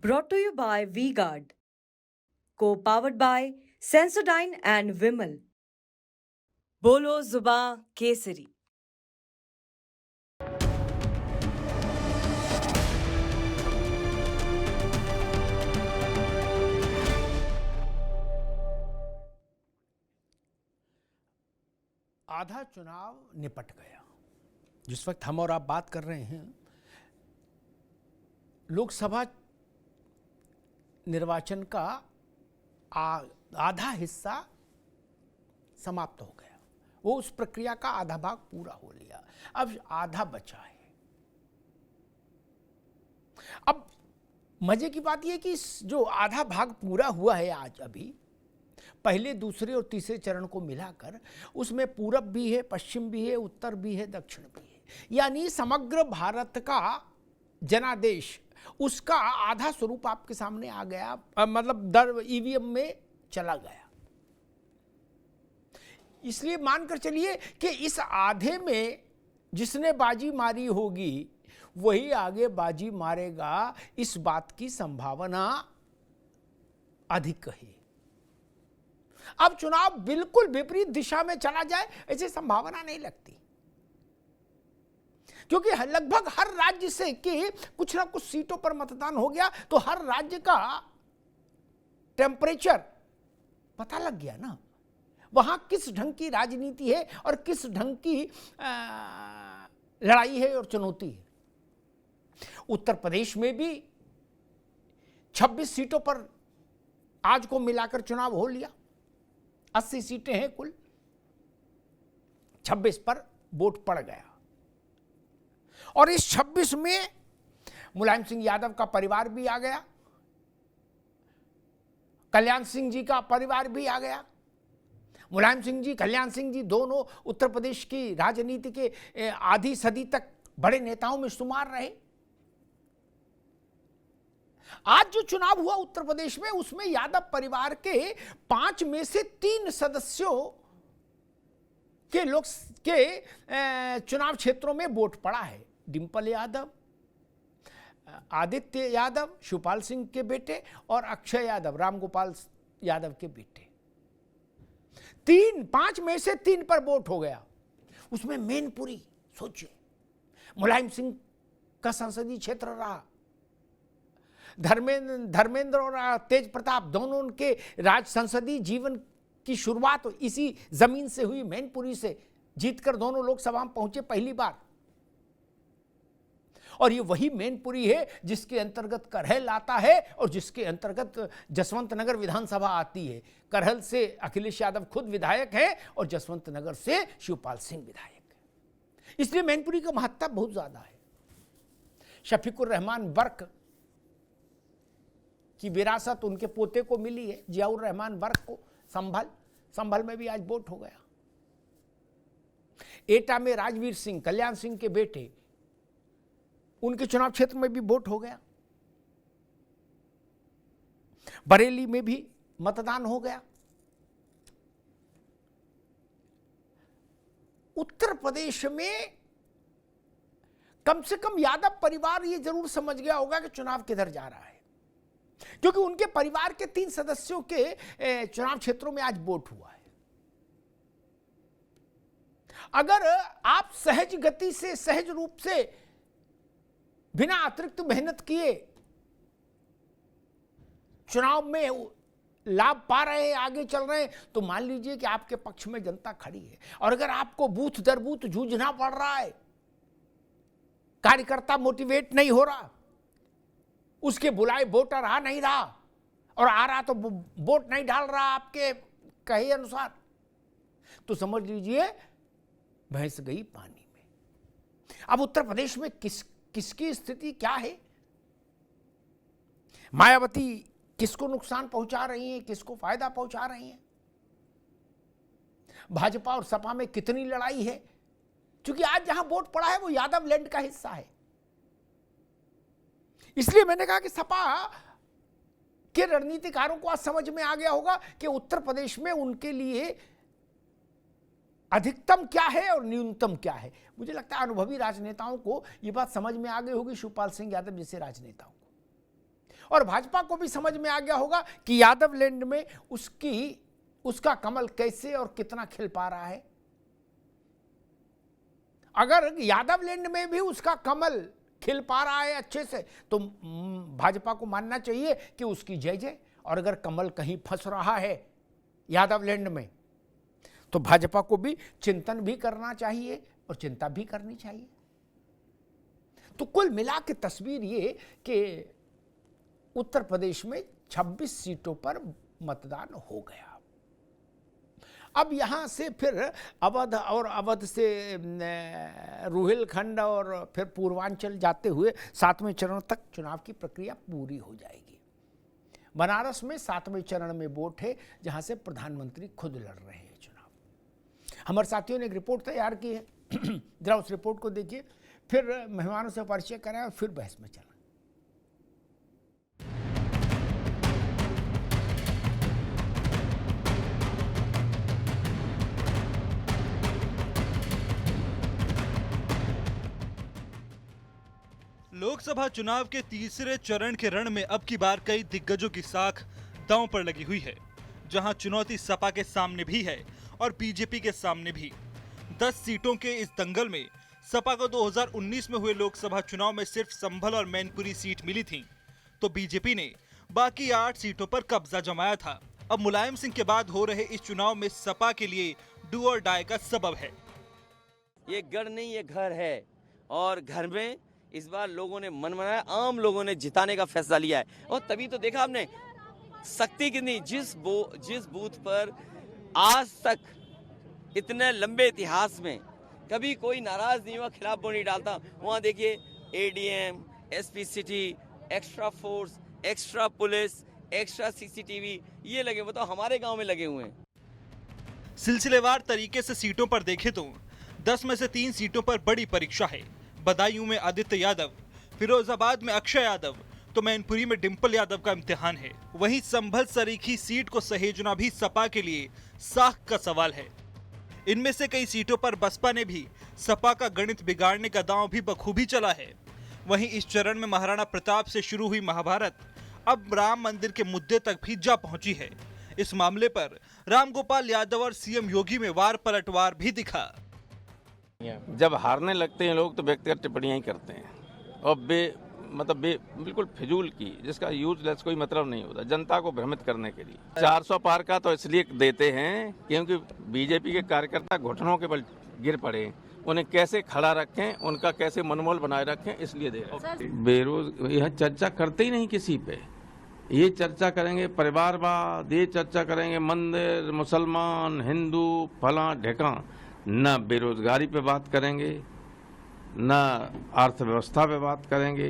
Brought to you by VGuard. Co-powered by Sensodyne and Vimal. Bolo Zuba Kesari. आधा चुनाव निपट गया। जिस वक्त हम और आप बात कर रहे हैं, लोकसभा निर्वाचन का आधा हिस्सा समाप्त हो गया। वो उस प्रक्रिया का आधा भाग पूरा हो लिया, अब आधा बचा है। अब मजे की बात यह कि जो आधा भाग पूरा हुआ है आज, अभी पहले, दूसरे और तीसरे चरण को मिलाकर उसमें पूरब भी है, पश्चिम भी है, उत्तर भी है, दक्षिण भी है। यानी समग्र भारत का जनादेश, उसका आधा स्वरूप आपके सामने आ गया, मतलब ईवीएम में चला गया। इसलिए मानकर चलिए कि इस आधे में जिसने बाजी मारी होगी वही आगे बाजी मारेगा, इस बात की संभावना अधिक है। अब चुनाव बिल्कुल विपरीत दिशा में चला जाए, ऐसी संभावना नहीं लगती, क्योंकि लगभग हर राज्य से कि कुछ ना कुछ सीटों पर मतदान हो गया, तो हर राज्य का टेम्परेचर पता लग गया ना, वहां किस ढंग की राजनीति है और किस ढंग की लड़ाई है और चुनौती है। उत्तर प्रदेश में भी 26 सीटों पर आज को मिलाकर चुनाव हो लिया। 80 सीटें हैं कुल, 26 पर वोट पड़ गया। और इस 26 में मुलायम सिंह यादव का परिवार भी आ गया, कल्याण सिंह जी का परिवार भी आ गया। मुलायम सिंह जी, कल्याण सिंह जी दोनों उत्तर प्रदेश की राजनीति के आधी सदी तक बड़े नेताओं में शुमार रहे। आज जो चुनाव हुआ उत्तर प्रदेश में, उसमें यादव परिवार के 5 में से 3 सदस्यों के लोग के चुनाव क्षेत्रों में वोट पड़ा है। डिंपल यादव, आदित्य यादव, शिवपाल सिंह के बेटे, और अक्षय यादव, रामगोपाल यादव के बेटे। 5 में से 3 पर वोट हो गया। उसमें मैनपुरी, सोचिए, मुलायम सिंह का संसदीय क्षेत्र रहा। धर्मेंद्र और तेज प्रताप दोनों उनके राज संसदीय जीवन की शुरुआत इसी जमीन से हुई, मैनपुरी से जीतकर दोनों लोकसभा में पहुंचे पहली बार। और ये वही मैनपुरी है जिसके अंतर्गत करहल आता है और जिसके अंतर्गत जसवंत नगर विधानसभा आती है। करहल से अखिलेश यादव खुद विधायक हैं और जसवंत नगर से शिवपाल सिंह विधायक है। इसलिए मैनपुरी का महत्व बहुत ज्यादा है। शफीकुर रहमान वर्क की विरासत उनके पोते को मिली है, जियाउर रहमान वर्क को। संभल में भी आज वोट हो गया। एटा में राजवीर सिंह, कल्याण सिंह के बेटे, उनके चुनाव क्षेत्र में भी वोट हो गया। बरेली में भी मतदान हो गया। उत्तर प्रदेश में कम से कम यादव परिवार ये जरूर समझ गया होगा कि चुनाव किधर जा रहा है, क्योंकि उनके परिवार के 3 सदस्यों के चुनाव क्षेत्रों में आज वोट हुआ है। अगर आप सहज गति से, सहज रूप से, बिना अतिरिक्त मेहनत किए चुनाव में लाभ पा रहे हैं, आगे चल रहे हैं, तो मान लीजिए कि आपके पक्ष में जनता खड़ी है। और अगर आपको बूथ दर बूथ जूझना पड़ रहा है, कार्यकर्ता मोटिवेट नहीं हो रहा, उसके बुलाए वोटर आ नहीं रहा, और आ रहा तो वोट नहीं डाल रहा आपके कहे अनुसार, तो समझ लीजिए भैंस गई पानी में। अब उत्तर प्रदेश में किसकी स्थिति क्या है? मायावती किसको नुकसान पहुंचा रही हैं, किसको फायदा पहुंचा रही हैं? भाजपा और सपा में कितनी लड़ाई है? क्योंकि आज जहां वोट पड़ा है वो यादव लैंड का हिस्सा है। इसलिए मैंने कहा कि सपा के रणनीतिकारों को आज समझ में आ गया होगा कि उत्तर प्रदेश में उनके लिए अधिकतम क्या है और न्यूनतम क्या है। मुझे लगता है अनुभवी राजनेताओं को यह बात समझ में आ गई होगी, शिवपाल सिंह यादव जैसे राजनेताओं को। और भाजपा को भी समझ में आ गया होगा कि यादव लैंड में उसका कमल कैसे और कितना खिल पा रहा है। अगर यादव लैंड में भी उसका कमल खिल पा रहा है अच्छे से, तो भाजपा को मानना चाहिए कि उसकी जय जय। और अगर कमल कहीं फंस रहा है यादव लैंड में, तो भाजपा को भी चिंतन भी करना चाहिए और चिंता भी करनी चाहिए। तो कुल मिला के तस्वीर ये कि उत्तर प्रदेश में 26 सीटों पर मतदान हो गया। अब यहां से फिर अवध और अवध से रुहेलखंड और फिर पूर्वांचल जाते हुए 7वें चरण तक चुनाव की प्रक्रिया पूरी हो जाएगी। बनारस में 7वें चरण में वोट है, जहां से प्रधानमंत्री खुद लड़ रहे हैं चुनाव। हमारे साथियों ने एक रिपोर्ट तैयार की है, जरा उस रिपोर्ट को देखिए, फिर मेहमानों से परिचय कराएं और फिर बहस में चलें। लोकसभा चुनाव के तीसरे चरण के रण में अब की बार कई दिग्गजों की साख दांव पर लगी हुई है, जहां चुनौती सपा के सामने भी है और बीजेपी के सामने भी। 10 सीटों के इस दंगल में सपा को 2019 में हुए लोकसभा चुनाव में सिर्फ संभल और मैनपुरी सीट मिली थी, तो बीजेपी ने बाकी 8 सीटों पर कब्जा जमाया था। अब मुलायम सिंह के बाद हो रहे इस चुनाव में सपा के लिए डू और डाई का सबब है। ये गढ़ नहीं, ये घर है, और घर में इस बार लोगों ने मन बनाया, आम लोगों ने जिताने का फैसला लिया है। और तभी तो देखा आपने शक्ति कितनी, जिस बूथ पर आज तक इतने लंबे इतिहास में कभी कोई नाराज नहीं हुआ, खिलाफ वोट नहीं डालता, वहां देखिए ADM, SP city, extra force, extra police, extra CCTV ये लगे, बताओ हमारे गांव में लगे हुए हैं। सिलसिलेवार तरीके से सीटों पर देखें तो 10 में से 3 सीटों पर बड़ी परीक्षा है। बदायूं में आदित्य यादव, फिरोजाबाद में अक्षय यादव, तो मैनपुरी में डिंपल यादव का इम्तिहान है। वहीं संभल सरीखी सीट को सहेजना भी सपा के लिए साख का सवाल है। इनमें से कई सीटों पर बसपा ने भी सपा का गणित बिगाड़ने का दांव भी बखूबी चला है। वहीं इस चरण में महाराणा प्रताप से शुरू हुई महाभारत अब राम मंदिर के मुद्दे तक भी जा पहुंची है। इस मामले पर रामगोपाल यादव और सीएम योगी में वार पलटवार भी दिखा। जब हारने लगते हैं लोग तो व्यक्तिगत टिप्पणियां ही करते हैं और बिल्कुल फिजूल की, जिसका यूजलेस कोई मतलब नहीं होता, जनता को भ्रमित करने के लिए। 400 पार का तो इसलिए देते हैं क्योंकि बीजेपी के कार्यकर्ता घुटनों के बल गिर पड़े, उन्हें कैसे खड़ा रखें, उनका कैसे मनोबल बनाए रखें, इसलिए दे रहे हैं। बेरोजगार यह चर्चा करते ही नहीं किसी पे, ये चर्चा करेंगे परिवारवाद, ये चर्चा करेंगे मंदिर, मुसलमान, हिंदू, फला ढेका, न बेरोजगारी पे बात करेंगे, न अर्थव्यवस्था पे बात करेंगे,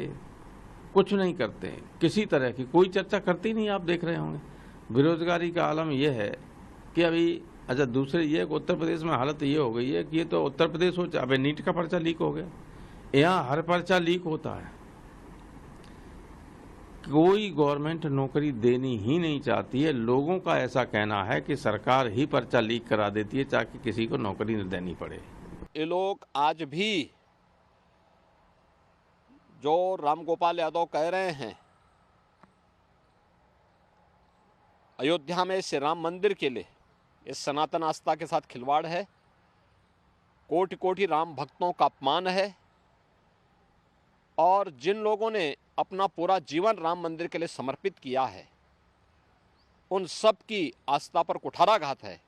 कुछ नहीं करते, किसी तरह की कोई चर्चा करते ही नहीं। आप देख रहे होंगे बेरोजगारी का आलम यह है कि अभी अच्छा दूसरे ये उत्तर प्रदेश में हालत ये हो गई है कि ये तो उत्तर प्रदेश हो, अबे नीट का पर्चा लीक हो गया, यहाँ हर पर्चा लीक होता है। कोई गवर्नमेंट नौकरी देनी ही नहीं चाहती है। लोगों का ऐसा कहना है कि सरकार ही पर्चा लीक करा देती है ताकि किसी को नौकरी न देनी पड़े। ये लोग आज भी जो रामगोपाल यादव कह रहे हैं अयोध्या में श्री राम मंदिर के लिए, इस सनातन आस्था के साथ खिलवाड़ है, कोटि कोटि राम भक्तों का अपमान है। और जिन लोगों ने अपना पूरा जीवन राम मंदिर के लिए समर्पित किया है, उन सब की आस्था पर कुठाराघात है।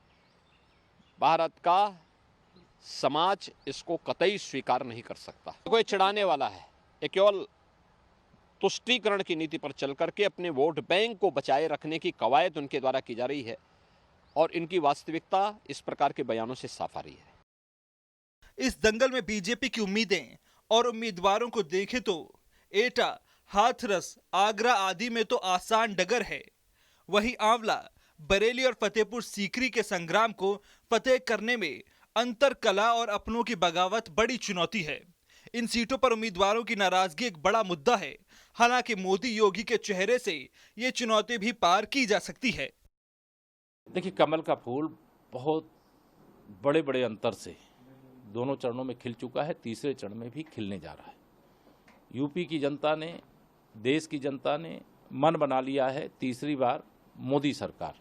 भारत का समाज इसको कतई स्वीकार नहीं कर सकता। कोई चिढ़ाने वाला है, ये केवल तुष्टीकरण की नीति पर चल करके अपने वोट बैंक को बचाए रखने की कवायद उनके द्वारा की जा रही है, और इनकी वास्तविकता इस प्रकार के बयानों से साफ आ रही है। इस दंगल में बीजेपी की उम्मीदें और उम्मीदवारों को देखें तो एटा, हाथरस, आगरा आदि में तो आसान डगर है। वहीं आंवला, बरेली और फतेहपुर सीकरी के संग्राम को फतेह करने में अंतर कला और अपनों की बगावत बड़ी चुनौती है। इन सीटों पर उम्मीदवारों की नाराजगी एक बड़ा मुद्दा है। हालांकि मोदी योगी के चेहरे से ये चुनौती भी पार की जा सकती है। देखिए, कमल का फूल बहुत बड़े बड़े अंतर से दोनों चरणों में खिल चुका है, तीसरे चरण में भी खिलने जा रहा है। यूपी की जनता ने, देश की जनता ने मन बना लिया है तीसरी बार मोदी सरकार।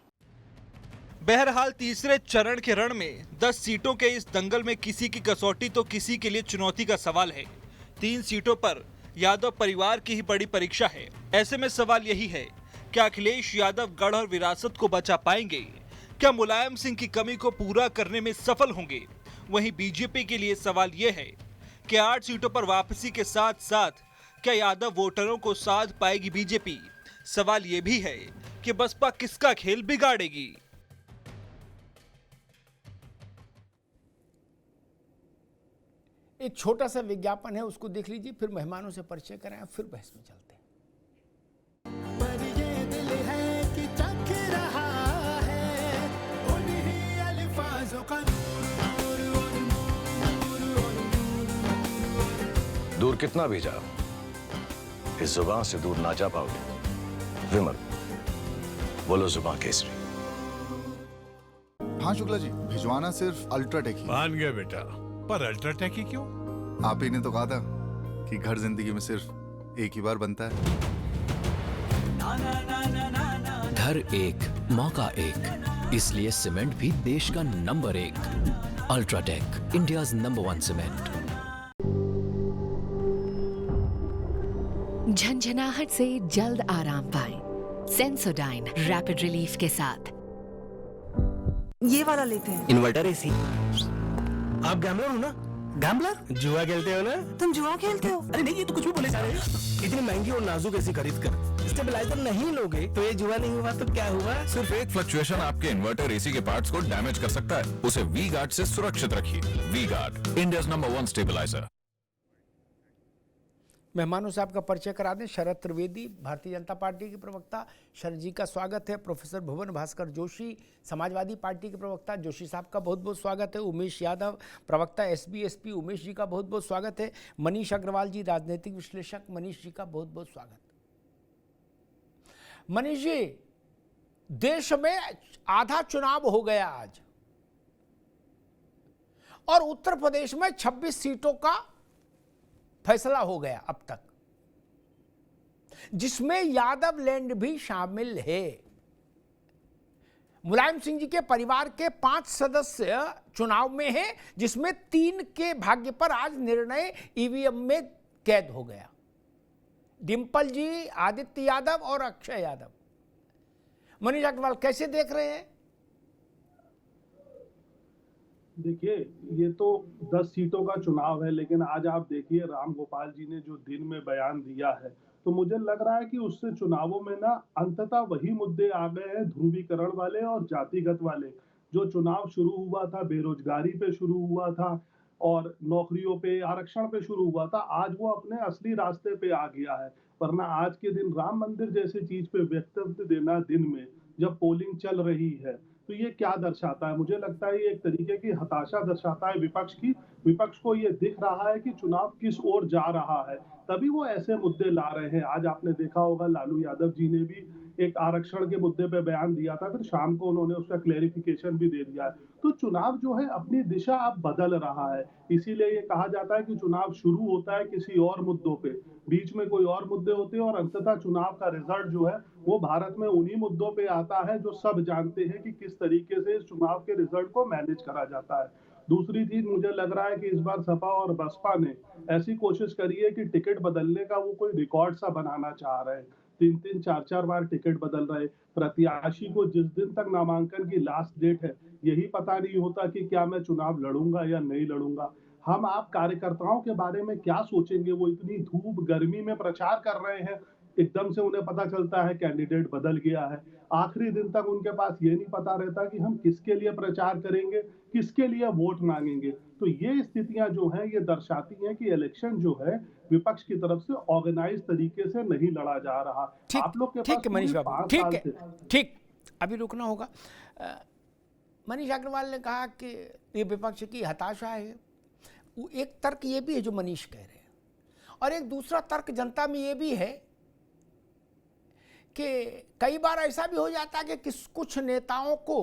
बहरहाल तीसरे चरण के रण में 10 सीटों के इस दंगल में किसी की कसौटी तो किसी के लिए चुनौती का सवाल है। 3 सीटों पर यादव परिवार की ही बड़ी परीक्षा है। ऐसे में सवाल यही है, क्या अखिलेश यादव गढ़ और विरासत को बचा पाएंगे? क्या मुलायम सिंह की कमी को पूरा करने में सफल होंगे? वहीं बीजेपी के लिए सवाल यह है कि 8 सीटों पर वापसी के साथ साथ क्या यादव वोटरों को साध पाएगी बीजेपी? सवाल यह भी है कि बसपा किसका खेल बिगाड़ेगी? एक छोटा सा विज्ञापन है, उसको देख लीजिए, फिर मेहमानों से परिचय कराएं, फिर बहस में चलते हैं। पर ये दिल है कि चख रहा है उन्हीं अल्फाजों का दूर कितना भी जाओ, इस जुबान से दूर ना जा पाओगे। विमल, बोलो जुबान केसरी। हाँ शुक्ला जी, भिजवाना सिर्फ अल्ट्राटेक ही। मान गया बेटा, पर अल्ट्राटेक ही क्यों? आप ही ने तो कहा था कि घर जिंदगी में सिर्फ एक ही बार बनता है। घर एक, मौका एक, इसलिए सीमेंट भी देश का number 1। UltraTech, India's number 1 cement. झंझनाहट से जल्द आराम पाएं सेंसोडाइन रैपिड रिलीफ के साथ। ये वाला लेते हैं। Inverter AC. आप गैम्बलर हो ना? गैम्बलर? जुआ खेलते हो ना? तुम जुआ खेलते हो? अरे नहीं, ये तो कुछ भी बोले जा रहे हैं। इतनी महंगी और नाजुक एसी खरीद कर स्टेबलाइजर नहीं लोगे तो ये जुआ नहीं हुआ तो क्या हुआ? सिर्फ एक फ्लक्चुएशन आपके इन्वर्टर एसी के पार्ट्स को डैमेज कर सकता है। उसे वी गार्ड से सुरक्षित रखिए। V Guard, India's number 1 stabiliser. मेहमानों से आपका परिचय करा दें। शरद त्रिवेदी, भारतीय जनता पार्टी के प्रवक्ता, शरद जी का स्वागत है। प्रोफेसर भुवन भास्कर जोशी, समाजवादी पार्टी के प्रवक्ता, जोशी साहब का बहुत बहुत स्वागत है। उमेश यादव, प्रवक्ता एसबी, उमेश जी का बहुत बहुत स्वागत है। मनीष अग्रवाल जी, राजनीतिक विश्लेषक, मनीष जी का बहुत बहुत स्वागत। मनीष जी, देश में आधा चुनाव हो गया आज, और उत्तर प्रदेश में 26 सीटों का फैसला हो गया अब तक, जिसमें यादव लैंड भी शामिल है। मुलायम सिंह जी के परिवार के 5 सदस्य चुनाव में हैं, जिसमें 3 के भाग्य पर आज निर्णय ईवीएम में कैद हो गया। डिंपल जी, आदित्य यादव और अक्षय यादव। मनीष अग्रवाल, कैसे देख रहे हैं? देखिए, ये तो 10 सीटों का चुनाव है, लेकिन आज आप देखिए राम गोपाल जी ने जो दिन में बयान दिया है, तो मुझे लग रहा है कि उससे चुनावों में ना अंततः वही मुद्दे आ गए हैं, ध्रुवीकरण वाले और जातिगत वाले। जो चुनाव शुरू हुआ था बेरोजगारी पे शुरू हुआ था और नौकरियों पे, आरक्षण पे शुरू हुआ था, आज वो अपने असली रास्ते पे आ गया है। वरना आज के दिन राम मंदिर जैसी चीज पे वक्तव्य देना दिन में, जब पोलिंग चल रही है, तो ये क्या दर्शाता है? मुझे लगता है ये एक तरीके की हताशा दर्शाता है विपक्ष की। विपक्ष को ये दिख रहा है कि चुनाव किस ओर जा रहा है, तभी वो ऐसे मुद्दे ला रहे हैं। आज आपने देखा होगा लालू यादव जी ने भी एक आरक्षण के मुद्दे पे बयान दिया था, फिर शाम को उन्होंने उसका क्लेरिफिकेशन भी दे दिया है। तो चुनाव जो है अपनी दिशा अब बदल रहा है। इसीलिए ये कहा जाता है कि चुनाव शुरू होता है किसी और मुद्दों पे, बीच में कोई और मुद्दे होते हैं, और अंततः चुनाव का रिजल्ट जो है वो भारत में उन्हीं मुद्दों पे आता है जो सब जानते हैं कि किस तरीके से इस चुनाव के रिजल्ट को मैनेज करा जाता है। दूसरी चीज, मुझे लग रहा है कि इस बार सपा और बसपा ने ऐसी कोशिश करी है कि टिकट बदलने का वो कोई रिकॉर्ड सा बनाना चाह रहे हैं। 3-3, 4-4 बार टिकट बदल रहे। प्रत्याशी को जिस दिन तक नामांकन की लास्ट डेट है, यही पता नहीं होता कि क्या मैं चुनाव लड़ूंगा या नहीं लड़ूंगा। हम आप कार्यकर्ताओं के बारे में क्या सोचेंगे? वो इतनी धूप गर्मी में प्रचार कर रहे हैं, एकदम से उन्हें पता चलता है कैंडिडेट बदल गया है। आखिरी दिन तक उनके पास ये नहीं पता रहता कि हम किसके लिए प्रचार करेंगे, किसके लिए वोट मांगेंगे। तो ये स्थितियां जो हैं ये दर्शाती हैं कि इलेक्शन जो है विपक्ष की तरफ से ऑर्गेनाइज तरीके से नहीं लड़ा जा रहा। आप लोग के पास ठीक है मनीष बाबू, ठीक, अभी रुकना होगा। मनीष अग्रवाल ने कहा कि ये विपक्ष की हताशा है। एक तर्क ये भी है जो मनीष कह रहे हैं, और एक दूसरा तर्क जनता में ये भी है कि कई बार ऐसा भी हो जाता है कि कुछ नेताओं को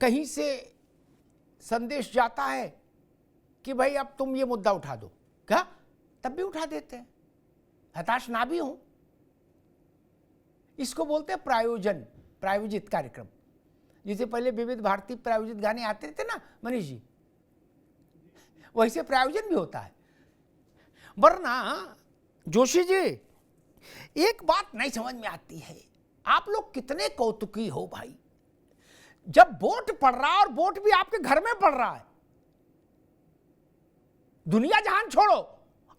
कहीं से संदेश जाता है कि भाई अब तुम ये मुद्दा उठा दो, क्या? तब भी उठा देते हैं। हताश ना भी हूं। इसको बोलते हैं प्रायोजन, प्रायोजित कार्यक्रम। जिसे पहले विविध भारती प्रायोजित गाने आते थे ना मनीष जी, वैसे प्रायोजन भी होता है। वरना जोशी जी एक बात नहीं समझ में आती है, आप लोग कितने कौतुकी हो भाई। जब वोट पड़ रहा है और वोट भी आपके घर में पड़ रहा है, दुनिया जहान छोड़ो,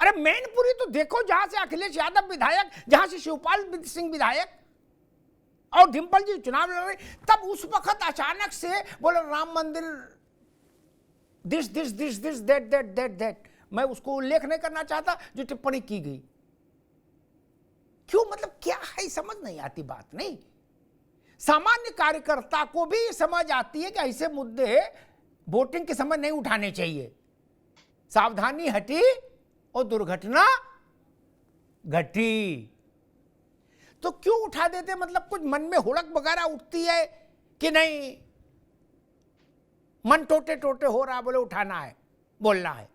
अरे मैनपुरी तो देखो, जहां से अखिलेश यादव विधायक, जहां से शिवपाल सिंह विधायक और डिंपल जी चुनाव लड़ रहे, तब उस वक्त अचानक से बोले राम मंदिर this this this this that that that that. मैं उसको उल्लेख नहीं करना चाहता जो टिप्पणी की गई। क्यों, मतलब क्या है, समझ नहीं आती बात। नहीं, सामान्य कार्यकर्ता को भी समझ आती है कि ऐसे मुद्दे वोटिंग के समय नहीं उठाने चाहिए। सावधानी हटी और दुर्घटना घटी। तो क्यों उठा देते, मतलब कुछ मन में हुड़क वगैरह उठती है कि नहीं, मन टोटे टोटे हो रहा, बोले उठाना है, बोलना है।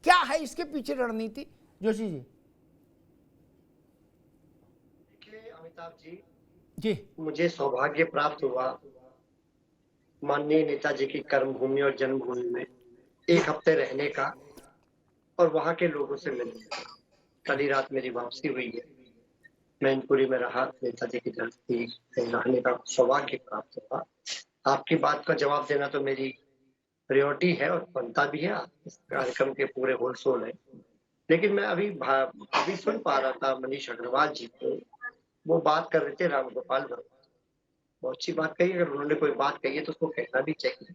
क्या है इसके पीछे रणनीति जोशी जी? देखिए अमिताभ जी, मुझे सौभाग्य प्राप्त हुआ माननीय नेताजी की कर्मभूमि और जन्मभूमि में 1 हफ्ते रहने का और वहां के लोगों से मिलने का। कल ही रात मेरी वापसी हुई है। मैनपुरी में रहा, नेताजी की धरती रहने का सौभाग्य प्राप्त हुआ। आपकी बात का जवाब देना तो मेरी प्रायोरिटी है और बनता भी है। इस कार्यक्रम के पूरे होल सोल है। लेकिन मैं अभी सुन पा रहा था मनीष अग्रवाल जी को, वो बात कर रहे थे राम गोपाल वर्मा। बहुत अच्छी बात कही, अगर उन्होंने कोई बात कही है तो उसको कहना भी चाहिए।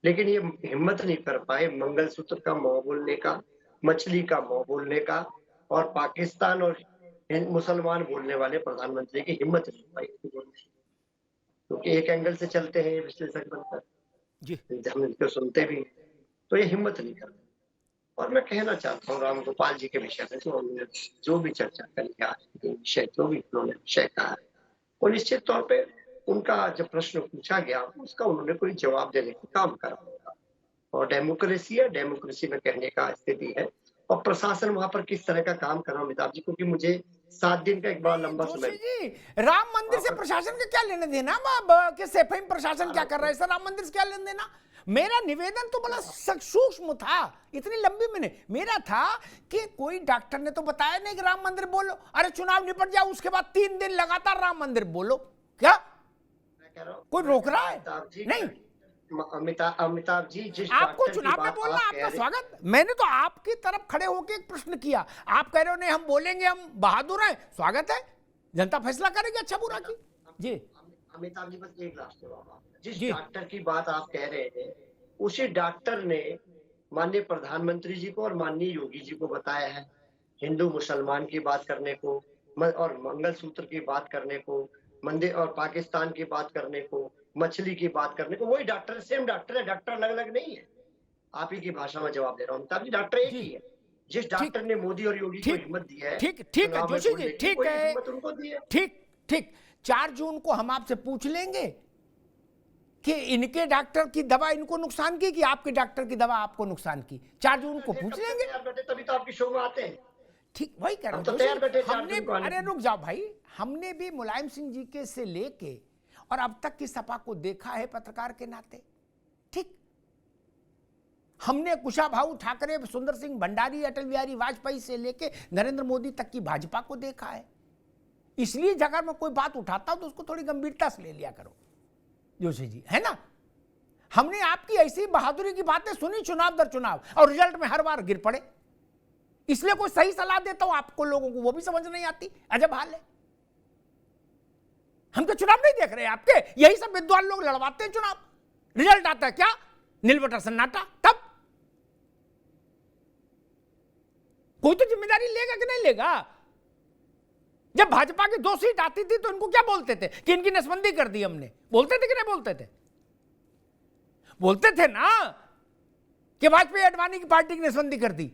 लेकिन ये हिम्मत नहीं कर पाए मंगलसूत्र का मोह बोलने का, मछली का मोह बोलने का, और पाकिस्तान और मुसलमान बोलने वाले प्रधानमंत्री की हिम्मत नहीं पाई, क्योंकि एक एंगल से चलते हैं ये विश्लेषक बनकर, हम इनको सुनते भी, तो ये हिम्मत नहीं करते। और मैं कहना चाहता हूँ राम गोपाल जी के विषय में तो हमने जो भी चर्चा करी आज विषय, जो भी उन्होंने विषय कहा है, और निश्चित तौर पे उनका जब प्रश्न पूछा गया उसका उन्होंने कोई जवाब देने का काम करा होगा। और डेमोक्रेसी है, डेमोक्रेसी में कहने का स्थिति है। और प्रशासन वहां पर किस तरह का काम कर रहा हूँ अमिताभ जी, क्योंकि मुझे 7 दिन का एक बड़ा लंबा समय। जी, राम मंदिर से प्रशासन का क्या लेना देना, कि सफाई प्रशासन क्या कर रहा है सर, राम मंदिर से क्या लेना देना। मेरा निवेदन तो बड़ा सूक्ष्म था, इतनी लंबी मैंने मेरा था कि कोई डॉक्टर ने तो बताया नहीं कि राम मंदिर बोलो, अरे चुनाव निपट जाओ उसके बाद 3 दिन लगातार राम मंदिर बोलो। क्या कोई रोक रहा है? नहीं अमिताभ जी, जिस आपको चुनाव में बोलना आपका स्वागत। मैंने तो आपकी तरफ खड़े होकर एक प्रश्न किया, आप कह रहे हो नहीं हम बोलेंगे, हम बहादुर हैं, स्वागत है, जनता फैसला करेगी अच्छा बुरा की। जी अमिताभ जी, बस एक लास्ट जवाब। जिस डॉक्टर की बात आप कह रहे थे, उसी डॉक्टर ने माननीय प्रधानमंत्री जी को और माननीय योगी जी को बताया है हिंदू मुसलमान की बात करने को, और मंगलसूत्र की बात करने को, मंदिर और पाकिस्तान की बात करने को, मछली की बात करने को। वही डॉक्टर, सेम डॉक्टर है, डॉक्टर अलग अलग नहीं है। आप ही की भाषा में जवाब दे रहा हूँ अमिताभ जी, डॉक्टर एक ही है। जिस डॉक्टर ने मोदी और योगी को हिम्मत दी है, ठीक है जोशी जी, ठीक है, उनको दी है। ठीक 4 जून को हम आपसे पूछ लेंगे कि इनके डॉक्टर की दवा इनको नुकसान की कि आपके डॉक्टर की दवा आपको नुकसान की। 4 जून को पूछ लेंगे, तभी तो आपकी शो में आते हैं। ठीक, वही कर रहा हूँ। हमने, अरे रुक जाओ भाई, हमने भी मुलायम सिंह जी के से लेके और अब तक की सपा को देखा है पत्रकार के नाते। ठीक, हमने कुशाभाऊ ठाकरे, सुंदर सिंह भंडारी, अटल बिहारी वाजपेयी से लेके नरेंद्र मोदी तक की भाजपा को देखा है। इसलिए अगर मैं कोई बात उठाता हूं तो उसको थोड़ी गंभीरता से ले लिया करो जोशी जी, है ना। हमने आपकी ऐसी बहादुरी की बातें सुनी चुनाव दर चुनाव, और रिजल्ट में हर बार गिर पड़े। इसलिए कोई सही सलाह देता हूं आपको लोगों को, वो भी समझ नहीं आती। अजब हाल है, हम तो चुनाव नहीं देख रहे आपके, यही सब विद्वान लोग लड़वाते हैं चुनाव, रिजल्ट आता है क्या नीलबटा सन्नाटा। तब कोई तो जिम्मेदारी लेगा कि नहीं लेगा। जब भाजपा की 2 सीट आती थी तो इनको क्या बोलते थे कि इनकी नसबंदी कर दी हमने, बोलते थे कि नहीं बोलते थे? बोलते थे ना कि वाजपेयी अडवाणी की पार्टी की नसबंदी कर दी।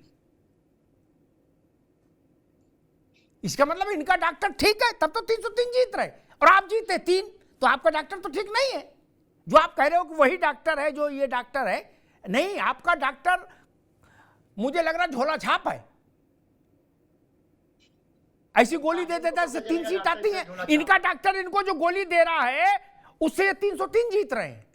इसका मतलब इनका डॉक्टर ठीक है, तब तो 303 जीत रहे और आप जीते 3, तो आपका डॉक्टर तो ठीक नहीं है। जो आप कह रहे हो कि वही डॉक्टर है जो ये डॉक्टर है, नहीं, आपका डॉक्टर मुझे लग रहा झोला छाप है। ऐसी गोली दे देता है 3 सीट आती है। इनका डॉक्टर इनको जो गोली दे रहा है उससे 303 जीत रहे हैं।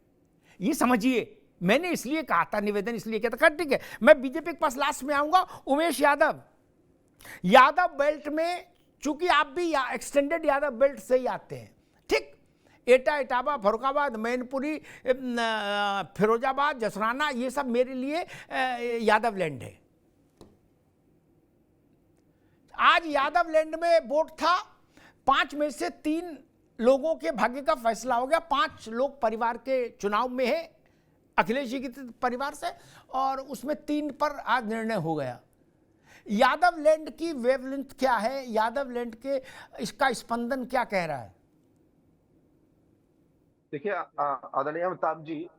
ये समझिए, मैंने इसलिए कहा था, निवेदन इसलिए किया था। ठीक है, मैं बीजेपी के पास लास्ट में आऊंगा। उमेश यादव बेल्ट में, चूंकि आप भी एक्सटेंडेड यादव बेल्ट से ही आते हैं, ठीक, एटा, इटावा, फरुखाबाद, मैनपुरी, फिरोजाबाद, जसराना, ये सब मेरे लिए यादव लैंड है। आज यादव लैंड में वोट था, 5 में से 3 लोगों के भाग्य का फैसला हो गया। 5 लोग परिवार के चुनाव में है, अखिलेश जी के परिवार से, और उसमें 3 पर आज निर्णय हो गया। यादव लैंड की वेवलेंथ क्या है, यादव लैंड के इसका स्पंदन क्या कह रहा है? देखिए आदरणीय अमिताभ जी,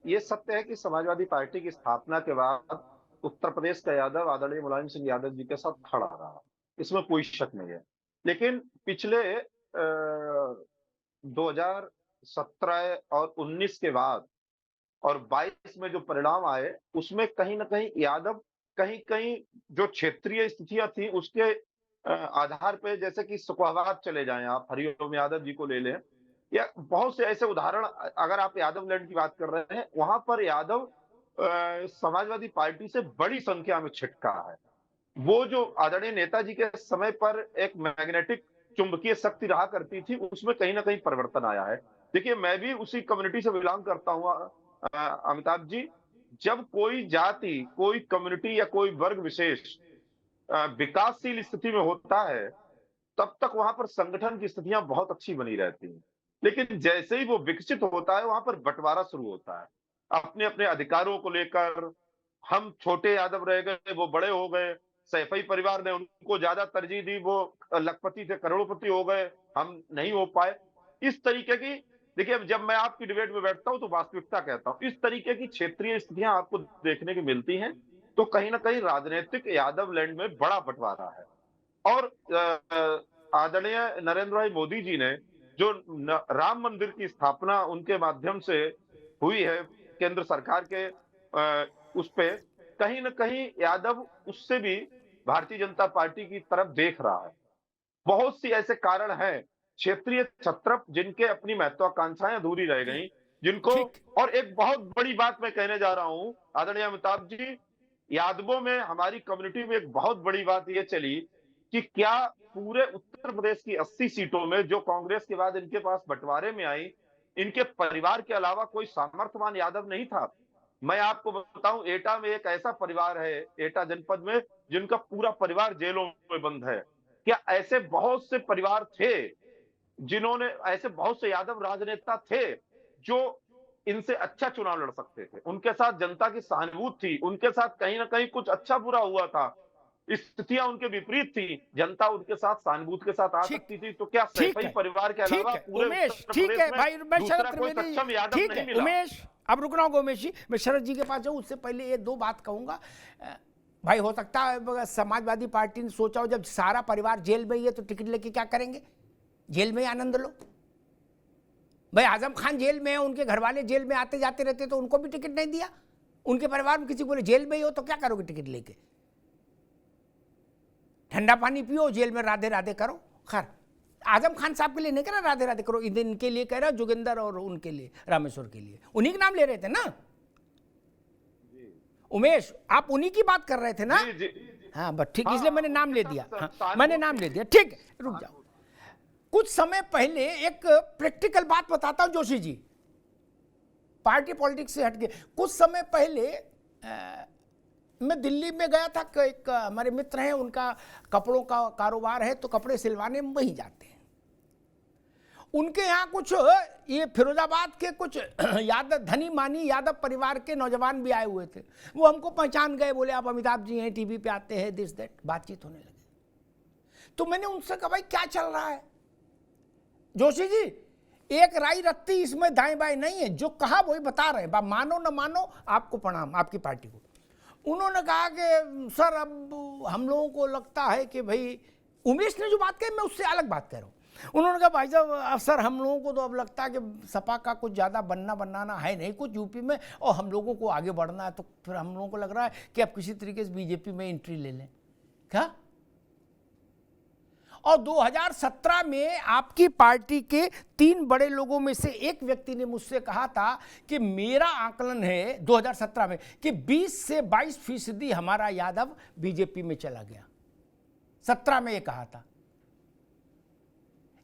ये सत्य है कि समाजवादी पार्टी की स्थापना के बाद उत्तर प्रदेश का यादव आदरणीय मुलायम सिंह यादव जी के साथ खड़ा रहा, इसमें कोई शक नहीं है। लेकिन पिछले 2017 और 19 के बाद और 22 में जो परिणाम आए, उसमें कहीं ना कहीं यादव कहीं जो क्षेत्रीय स्थितियां थी उसके आधार पे, जैसे कि सुखवाबाद चले जाएं आप, हरिओम यादव जी को ले लें, या बहुत से ऐसे उदाहरण, अगर आप यादव लैंड की बात कर रहे हैं, वहां पर यादव समाजवादी पार्टी से बड़ी संख्या में छिटका है। वो जो आदरणीय नेताजी के समय पर एक मैग्नेटिक चुंबकीय शक्ति रहा करती थी, उसमें कहीं ना कहीं परिवर्तन आया है। देखिए, मैं भी उसी कम्युनिटी से बिलोंग करता हूँ अमिताभ जी। जब कोई जाति, कोई कम्युनिटी या कोई वर्ग विशेष विकासशील स्थिति में होता है, तब तक वहां पर संगठन की स्थितियां बहुत अच्छी बनी रहती हैं। लेकिन जैसे ही वो विकसित होता है, वहां पर बंटवारा शुरू होता है अपने अपने अधिकारों को लेकर। हम छोटे यादव रह गए, वो बड़े हो गए, सैफई परिवार ने उनको ज्यादा तरजीह दी, वो लखपति से करोड़पति हो गए, हम नहीं हो पाए। इस तरीके की, देखिए, जब मैं आपकी डिबेट में बैठता हूं तो वास्तविकता कहता हूं, इस तरीके की क्षेत्रीय स्थितियां आपको देखने की मिलती हैं। तो कहीं ना कहीं राजनीतिक यादव लैंड में बड़ा बंटवारा है। और आदरणीय नरेंद्र भाई मोदी जी ने जो राम मंदिर की स्थापना उनके माध्यम से हुई है केंद्र सरकार के, उस पे कहीं ना कहीं यादव उससे भी भारतीय जनता पार्टी की तरफ देख रहा है। बहुत सी ऐसे कारण हैं क्षेत्रीय छत्रप, जिनके अपनी महत्वाकांक्षाएं अधूरी रह गई, जिनको, और एक बहुत बड़ी बात मैं कहने जा रहा हूं आदरणीय अमिताभ जी, यादवों में, हमारी कम्युनिटी में एक बहुत बड़ी बात यह चली कि क्या पूरे उत्तर प्रदेश की 80 सीटों में जो कांग्रेस के बाद इनके पास बंटवारे में आई, इनके परिवार के अलावा कोई सामर्थ्यवान यादव नहीं था। मैं आपको बताऊं, एटा में एक ऐसा परिवार है, एटा जनपद में, जिनका पूरा परिवार जेलों में बंद है। क्या ऐसे बहुत से परिवार थे जिन्होंने, ऐसे बहुत से यादव राजनेता थे जो इनसे अच्छा चुनाव लड़ सकते थे, उनके साथ जनता की सहानुभूति थी, उनके साथ कहीं ना कहीं कुछ अच्छा बुरा हुआ था, स्थितियां उनके विपरीत थी, जनता उनके साथ सहानुभूति के साथ आ सकती थी। तो क्या सैफई परिवार के अलावा पूरे उमेश, ठीक है भाई, मैं शरद त्रिवेदी, ठीक है उमेश, अब रुक रहा हूँ उमेश जी, मैं शरद जी के पास जाऊँ, उससे पहले ये 2 बात कहूंगा भाई। हो सकता है समाजवादी पार्टी ने सोचा हो, जब सारा परिवार जेल में ही है तो टिकट लेके क्या करेंगे, जेल में ही आनंद लो। भाई आजम खान जेल में है, उनके घर वाले जेल में आते जाते रहते, तो उनको भी टिकट नहीं दिया। उनके परिवार में किसी बोले जेल में ही हो तो क्या करोगे टिकट लेके, ठंडा पानी पियो, जेल में राधे राधे करो। खैर, आजम खान साहब के लिए नहीं कह रहा राधे राधे करो, इनके लिए कह रहा, जोगिंदर और उनके लिए, रामेश्वर के लिए, उन्हीं का नाम ले रहे थे ना उमेश, आप उन्हीं की बात कर रहे थे ना? हाँ बस ठीक, इसलिए मैंने नाम ले दिया। हाँ, मैंने नाम ले दिया, ठीक, रुक जाओ। कुछ समय पहले एक प्रैक्टिकल बात बताता हूं जोशी जी, पार्टी पॉलिटिक्स से हटके। कुछ समय पहले मैं दिल्ली में गया था, एक हमारे मित्र हैं, उनका कपड़ों का कारोबार है, तो कपड़े सिलवाने में वहीं जाते हैं। उनके यहाँ कुछ ये फिरोजाबाद के कुछ यादव, धनी मानी यादव परिवार के नौजवान भी आए हुए थे। वो हमको पहचान गए, बोले आप अमिताभ जी हैं, टीवी पे आते हैं, दिस दैट, बातचीत होने लगी। तो मैंने उनसे कहा भाई क्या चल रहा है? जोशी जी, एक राई रत्ती इसमें दाएं बाएं नहीं है, जो कहा वही बता रहे हैं, मानो न मानो आपको प्रणाम, आपकी पार्टी को। उन्होंने कहा कि सर अब हम लोगों को लगता है कि भाई, उमेश ने जो बात कही मैं उससे अलग बात कह रहा हूँ। उन्होंने कहा भाई साहब सर हम लोगों को तो अब लगता है कि सपा का कुछ ज़्यादा बनाना है नहीं कुछ यूपी में, और हम लोगों को आगे बढ़ना है, तो फिर हम लोगों को लग रहा है कि अब किसी तरीके से बीजेपी में एंट्री ले लें। क्या और 2017 में आपकी पार्टी के 3 बड़े लोगों में से एक व्यक्ति ने मुझसे कहा था कि मेरा आकलन है 2017 में कि 20 से 22% हमारा यादव बीजेपी में चला गया। 17 में ये कहा था।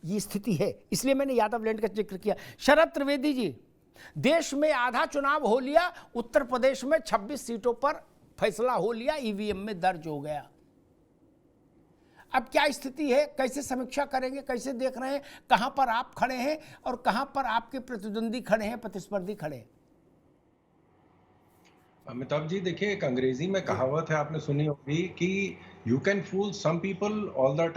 ये स्थिति है, इसलिए मैंने यादव लैंड का जिक्र किया। शरद त्रिवेदी जी, देश में आधा चुनाव हो लिया, उत्तर प्रदेश में 26 सीटों पर फैसला हो लिया, ईवीएम में दर्ज हो गया। अब क्या स्थिति है, कैसे समीक्षा करेंगे, कैसे देख रहे हैं, कहां पर आप खड़े हैं और कहां पर आपके प्रतिद्वंदी खड़े हैं, प्रतिस्पर्धी खड़े हैं? अमिताभ जी, देखिए, एक अंग्रेजी में कहावत है, आपने सुनी होगी कि you can fool some people all the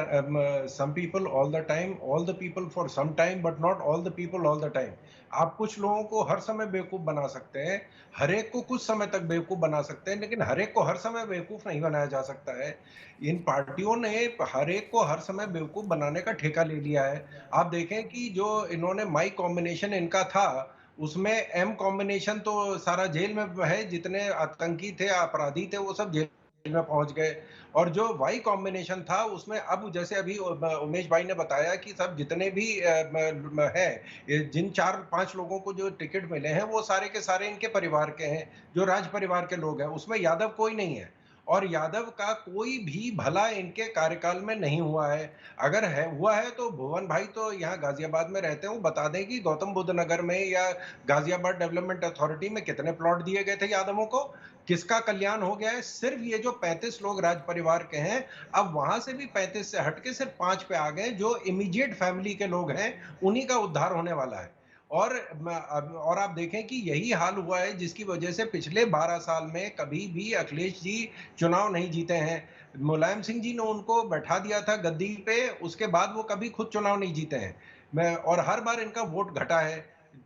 time, all the people for some time, but not all the people all the time. आप कुछ लोगों को हर समय बेवकूफ बना सकते हैं, हर एक को कुछ समय तक बेवकूफ बना सकते हैं, लेकिन हर एक को हर समय बेवकूफ नहीं बनाया जा सकता है। इन पार्टियों ने हर एक को हर समय बेवकूफ बनाने का ठेका ले लिया है। आप देखें कि जो इन्होंने माई कॉम्बिनेशन इनका था, उसमें एम कॉम्बिनेशन तो सारा जेल में है, जितने आतंकी थे, अपराधी थे, वो सब जेल में पहुंच गए। और जो वाई कॉम्बिनेशन था, उसमें अब जैसे अभी उमेश भाई ने बताया कि सब जितने भी हैं, जिन 4-5 लोगों को जो टिकट मिले हैं, वो सारे के सारे इनके परिवार के हैं, जो राज परिवार के लोग हैं। उसमें यादव कोई नहीं है और यादव का कोई भी भला इनके कार्यकाल में नहीं हुआ है। अगर हुआ है तो भुवन भाई तो यहाँ गाजियाबाद में रहते हैं, वो बता दें कि गौतम बुद्ध नगर में या गाजियाबाद डेवलपमेंट अथॉरिटी में कितने प्लॉट दिए गए थे यादवों को, किसका कल्याण हो गया है। सिर्फ ये जो 35 लोग राज परिवार के हैं, अब वहां से भी 35 से हटके सिर्फ 5 पे आ गए, जो इमीडिएट फैमिली के लोग हैं, उन्हीं का उद्धार होने वाला है। और आप देखें कि यही हाल हुआ है जिसकी वजह से पिछले 12 साल में कभी भी अखिलेश जी चुनाव नहीं जीते हैं। मुलायम सिंह जी ने उनको बैठा दिया था गद्दी पे, उसके बाद वो कभी खुद चुनाव नहीं जीते हैं। और हर बार इनका वोट घटा है।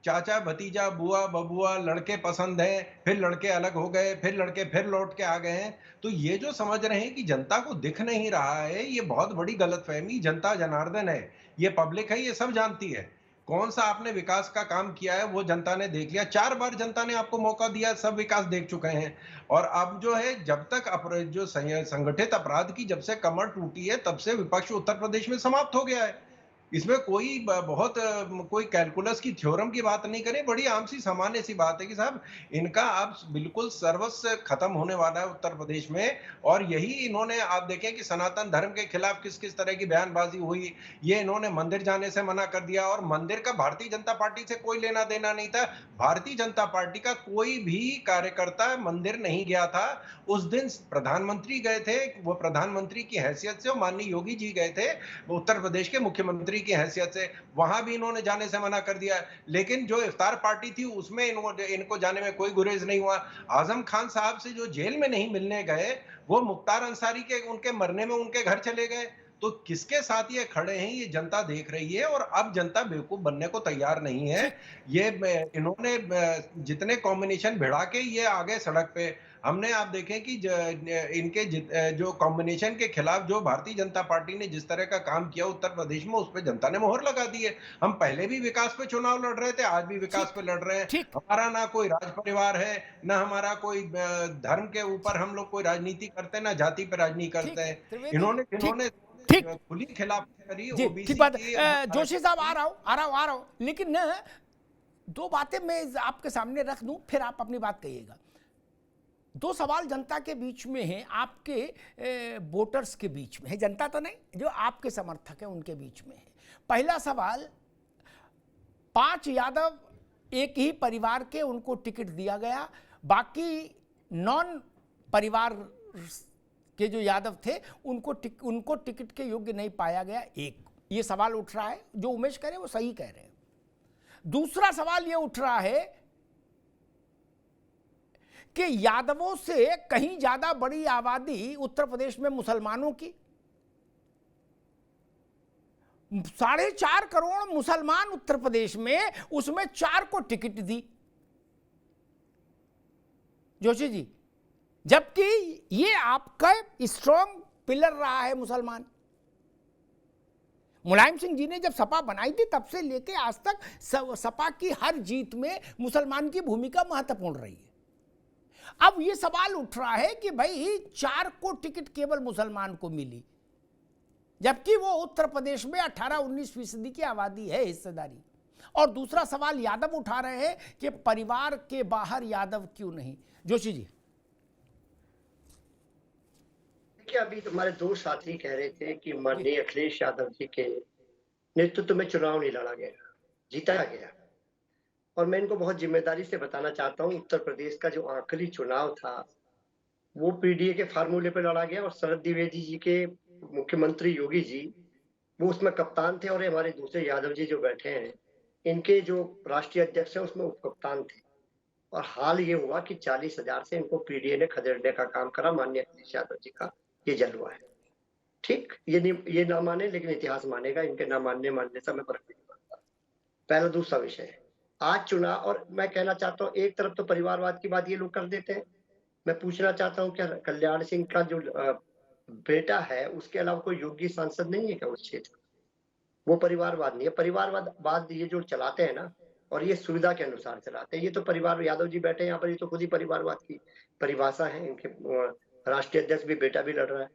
चाचा भतीजा बुआ बबुआ लड़के पसंद हैं, फिर लड़के अलग हो गए, फिर लड़के फिर लौट के आ गए हैं। तो ये जो समझ रहे हैं कि जनता को दिख नहीं रहा है, ये बहुत बड़ी गलतफहमी। जनता जनार्दन है, ये पब्लिक है, ये सब जानती है। कौन सा आपने विकास का काम किया है वो जनता ने देख लिया। 4 बार जनता ने आपको मौका दिया, सब विकास देख चुके हैं। और अब जो है, जब तक जो संगठित अपराध की जब से कमर टूटी है, तब से विपक्ष उत्तर प्रदेश में समाप्त हो गया है। इसमें कोई कैलकुलस की थ्योरम की बात नहीं करें, बड़ी आम सी सामान्य सी बात है कि साहब इनका अब बिल्कुल सर्वस्व खत्म होने वाला है उत्तर प्रदेश में। और यही इन्होंने, आप देखें कि सनातन धर्म के खिलाफ किस किस तरह की बयानबाजी हुई। ये इन्होंने मंदिर जाने से मना कर दिया, और मंदिर का भारतीय जनता पार्टी से कोई लेना देना नहीं था। भारतीय जनता पार्टी का कोई भी कार्यकर्ता मंदिर नहीं गया था। उस दिन प्रधानमंत्री गए थे, वो प्रधानमंत्री की हैसियत से, माननीय योगी जी गए थे उत्तर प्रदेश के मुख्यमंत्री की हैसियत से, वहां भी इन्होंने जाने से मना कर दिया। लेकिन जो इफ्तार पार्टी थी उसमें इनको जाने में कोई गुरेज नहीं हुआ। आजम खान साहब से जो जेल में नहीं मिलने गए, वो मुख्तार अंसारी के उनके मरने में उनके घर चले गए। तो किसके साथ ये खड़े हैं, ये जनता देख रही है। और अब जनता बेवकूफ बनने को तैयार नहीं है। ये इन्होंने जितने कॉम्बिनेशन भिड़ा के ये आ गए सड़क पे। हमने, आप देखें कि इनके जो कॉम्बिनेशन के खिलाफ जो भारतीय जनता पार्टी ने जिस तरह का काम किया उत्तर प्रदेश में, उस पर जनता ने मोहर लगा दी है। हम पहले भी विकास पे चुनाव लड़ रहे थे, आज भी विकास पे लड़ रहे हैं। हमारा ना कोई राज परिवार है, ना हमारा कोई धर्म के ऊपर हम लोग कोई राजनीति करते हैं, ना जाति पे राजनीति करते हैं। इन्होंने खुली खिलाफ करी। ठीक बात है। जोशी साहब, आ रहा हूं, लेकिन ना 2 बातें मैं आपके सामने रख दूं, फिर आप अपनी बात कहिएगा। 2 सवाल जनता के बीच में हैं, आपके वोटर्स के बीच में है, जनता तो नहीं, जो आपके समर्थक हैं उनके बीच में है। पहला सवाल, 5 यादव एक ही परिवार के, उनको टिकट दिया गया, बाकी नॉन परिवार के जो यादव थे उनको टिकट के योग्य नहीं पाया गया। एक ये सवाल उठ रहा है, जो उमेश कह रहे हैं वो सही कह रहे हैं। दूसरा सवाल ये उठ रहा है कि यादवों से कहीं ज्यादा बड़ी आबादी उत्तर प्रदेश में मुसलमानों की, 4.5 करोड़ मुसलमान उत्तर प्रदेश में, उसमें 4 को टिकट दी जोशी जी, जबकि ये आपका स्ट्रॉन्ग पिलर रहा है मुसलमान। मुलायम सिंह जी ने जब सपा बनाई थी तब से लेके आज तक सपा की हर जीत में मुसलमान की भूमिका महत्वपूर्ण रही है। अब ये सवाल उठ रहा है कि भाई 4 को टिकट केवल मुसलमान को मिली, जबकि वो उत्तर प्रदेश में 18-19% की आबादी है हिस्सेदारी। और दूसरा सवाल यादव उठा रहे हैं कि परिवार के बाहर यादव क्यों नहीं। जोशी जी, देखिए अभी हमारे दो साथी कह रहे थे कि माननीय अखिलेश यादव जी के नेतृत्व में चुनाव नहीं लड़ा गया, जीता गया। और मैं इनको बहुत जिम्मेदारी से बताना चाहता हूँ, उत्तर प्रदेश का जो आखिरी चुनाव था वो पीडीए के फार्मूले पे लड़ा गया और शरद द्विवेदी जी के मुख्यमंत्री योगी जी वो उसमें कप्तान थे और हमारे दूसरे यादव जी जो बैठे हैं इनके जो राष्ट्रीय अध्यक्ष हैं उसमें उप कप्तान थे। और हाल ये हुआ कि 40,000 से इनको पीडीए ने खदेड़ने का काम करा। माननीय अखिलेश यादव जी का ये जलवा है। ठीक, ये ना माने लेकिन इतिहास मानेगा, इनके ना मानने से मैं फर्क नहीं पड़ता। पहला। दूसरा विषय है आज चुनाव, और मैं कहना चाहता हूँ एक तरफ तो परिवारवाद की बात ये लोग कर देते हैं। मैं पूछना चाहता हूँ क्या कल्याण सिंह का जो बेटा है उसके अलावा कोई योग्य सांसद नहीं है क्या उस क्षेत्र? वो परिवारवाद नहीं है। परिवारवाद ये जो चलाते हैं ना, और ये सुविधा के अनुसार चलाते हैं। ये तो परिवार, यादव जी बैठे हैं यहाँ पर, ये तो खुद ही परिवारवाद की परिभाषा है। इनके राष्ट्रीय अध्यक्ष भी बेटा भी लड़ रहा है।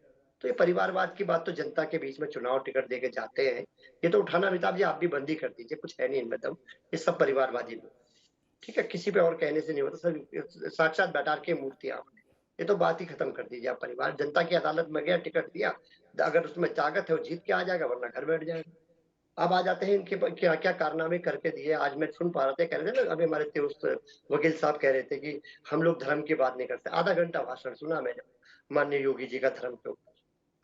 तो ये परिवारवाद की बात तो जनता के बीच में चुनाव टिकट देके जाते हैं, ये तो उठाना अमिताभ जी आप भी बंदी कर दीजिए, कुछ है नहीं इनमें दम। ये सब परिवारवादी लोग, ठीक है, किसी पे और कहने से नहीं होता। सब साक्षात बैठार की मूर्ति आपने, ये तो बात ही खत्म कर दीजिए। आप परिवार जनता की अदालत में गया, टिकट दिया, अगर उसमें ताकत है वो जीत के आ जाएगा, वरना घर बैठ जाएगा। अब आ जाते हैं इनके क्या क्या कारनामे करके दिए। आज मैं सुन पा रहा था, कह रहे थे ना, अभी हमारे वकील साहब कह रहे थे कि हम लोग धर्म की बात नहीं करते। आधा घंटा भाषण सुना मैंने माननीय योगी जी का धर्म के ऊपर।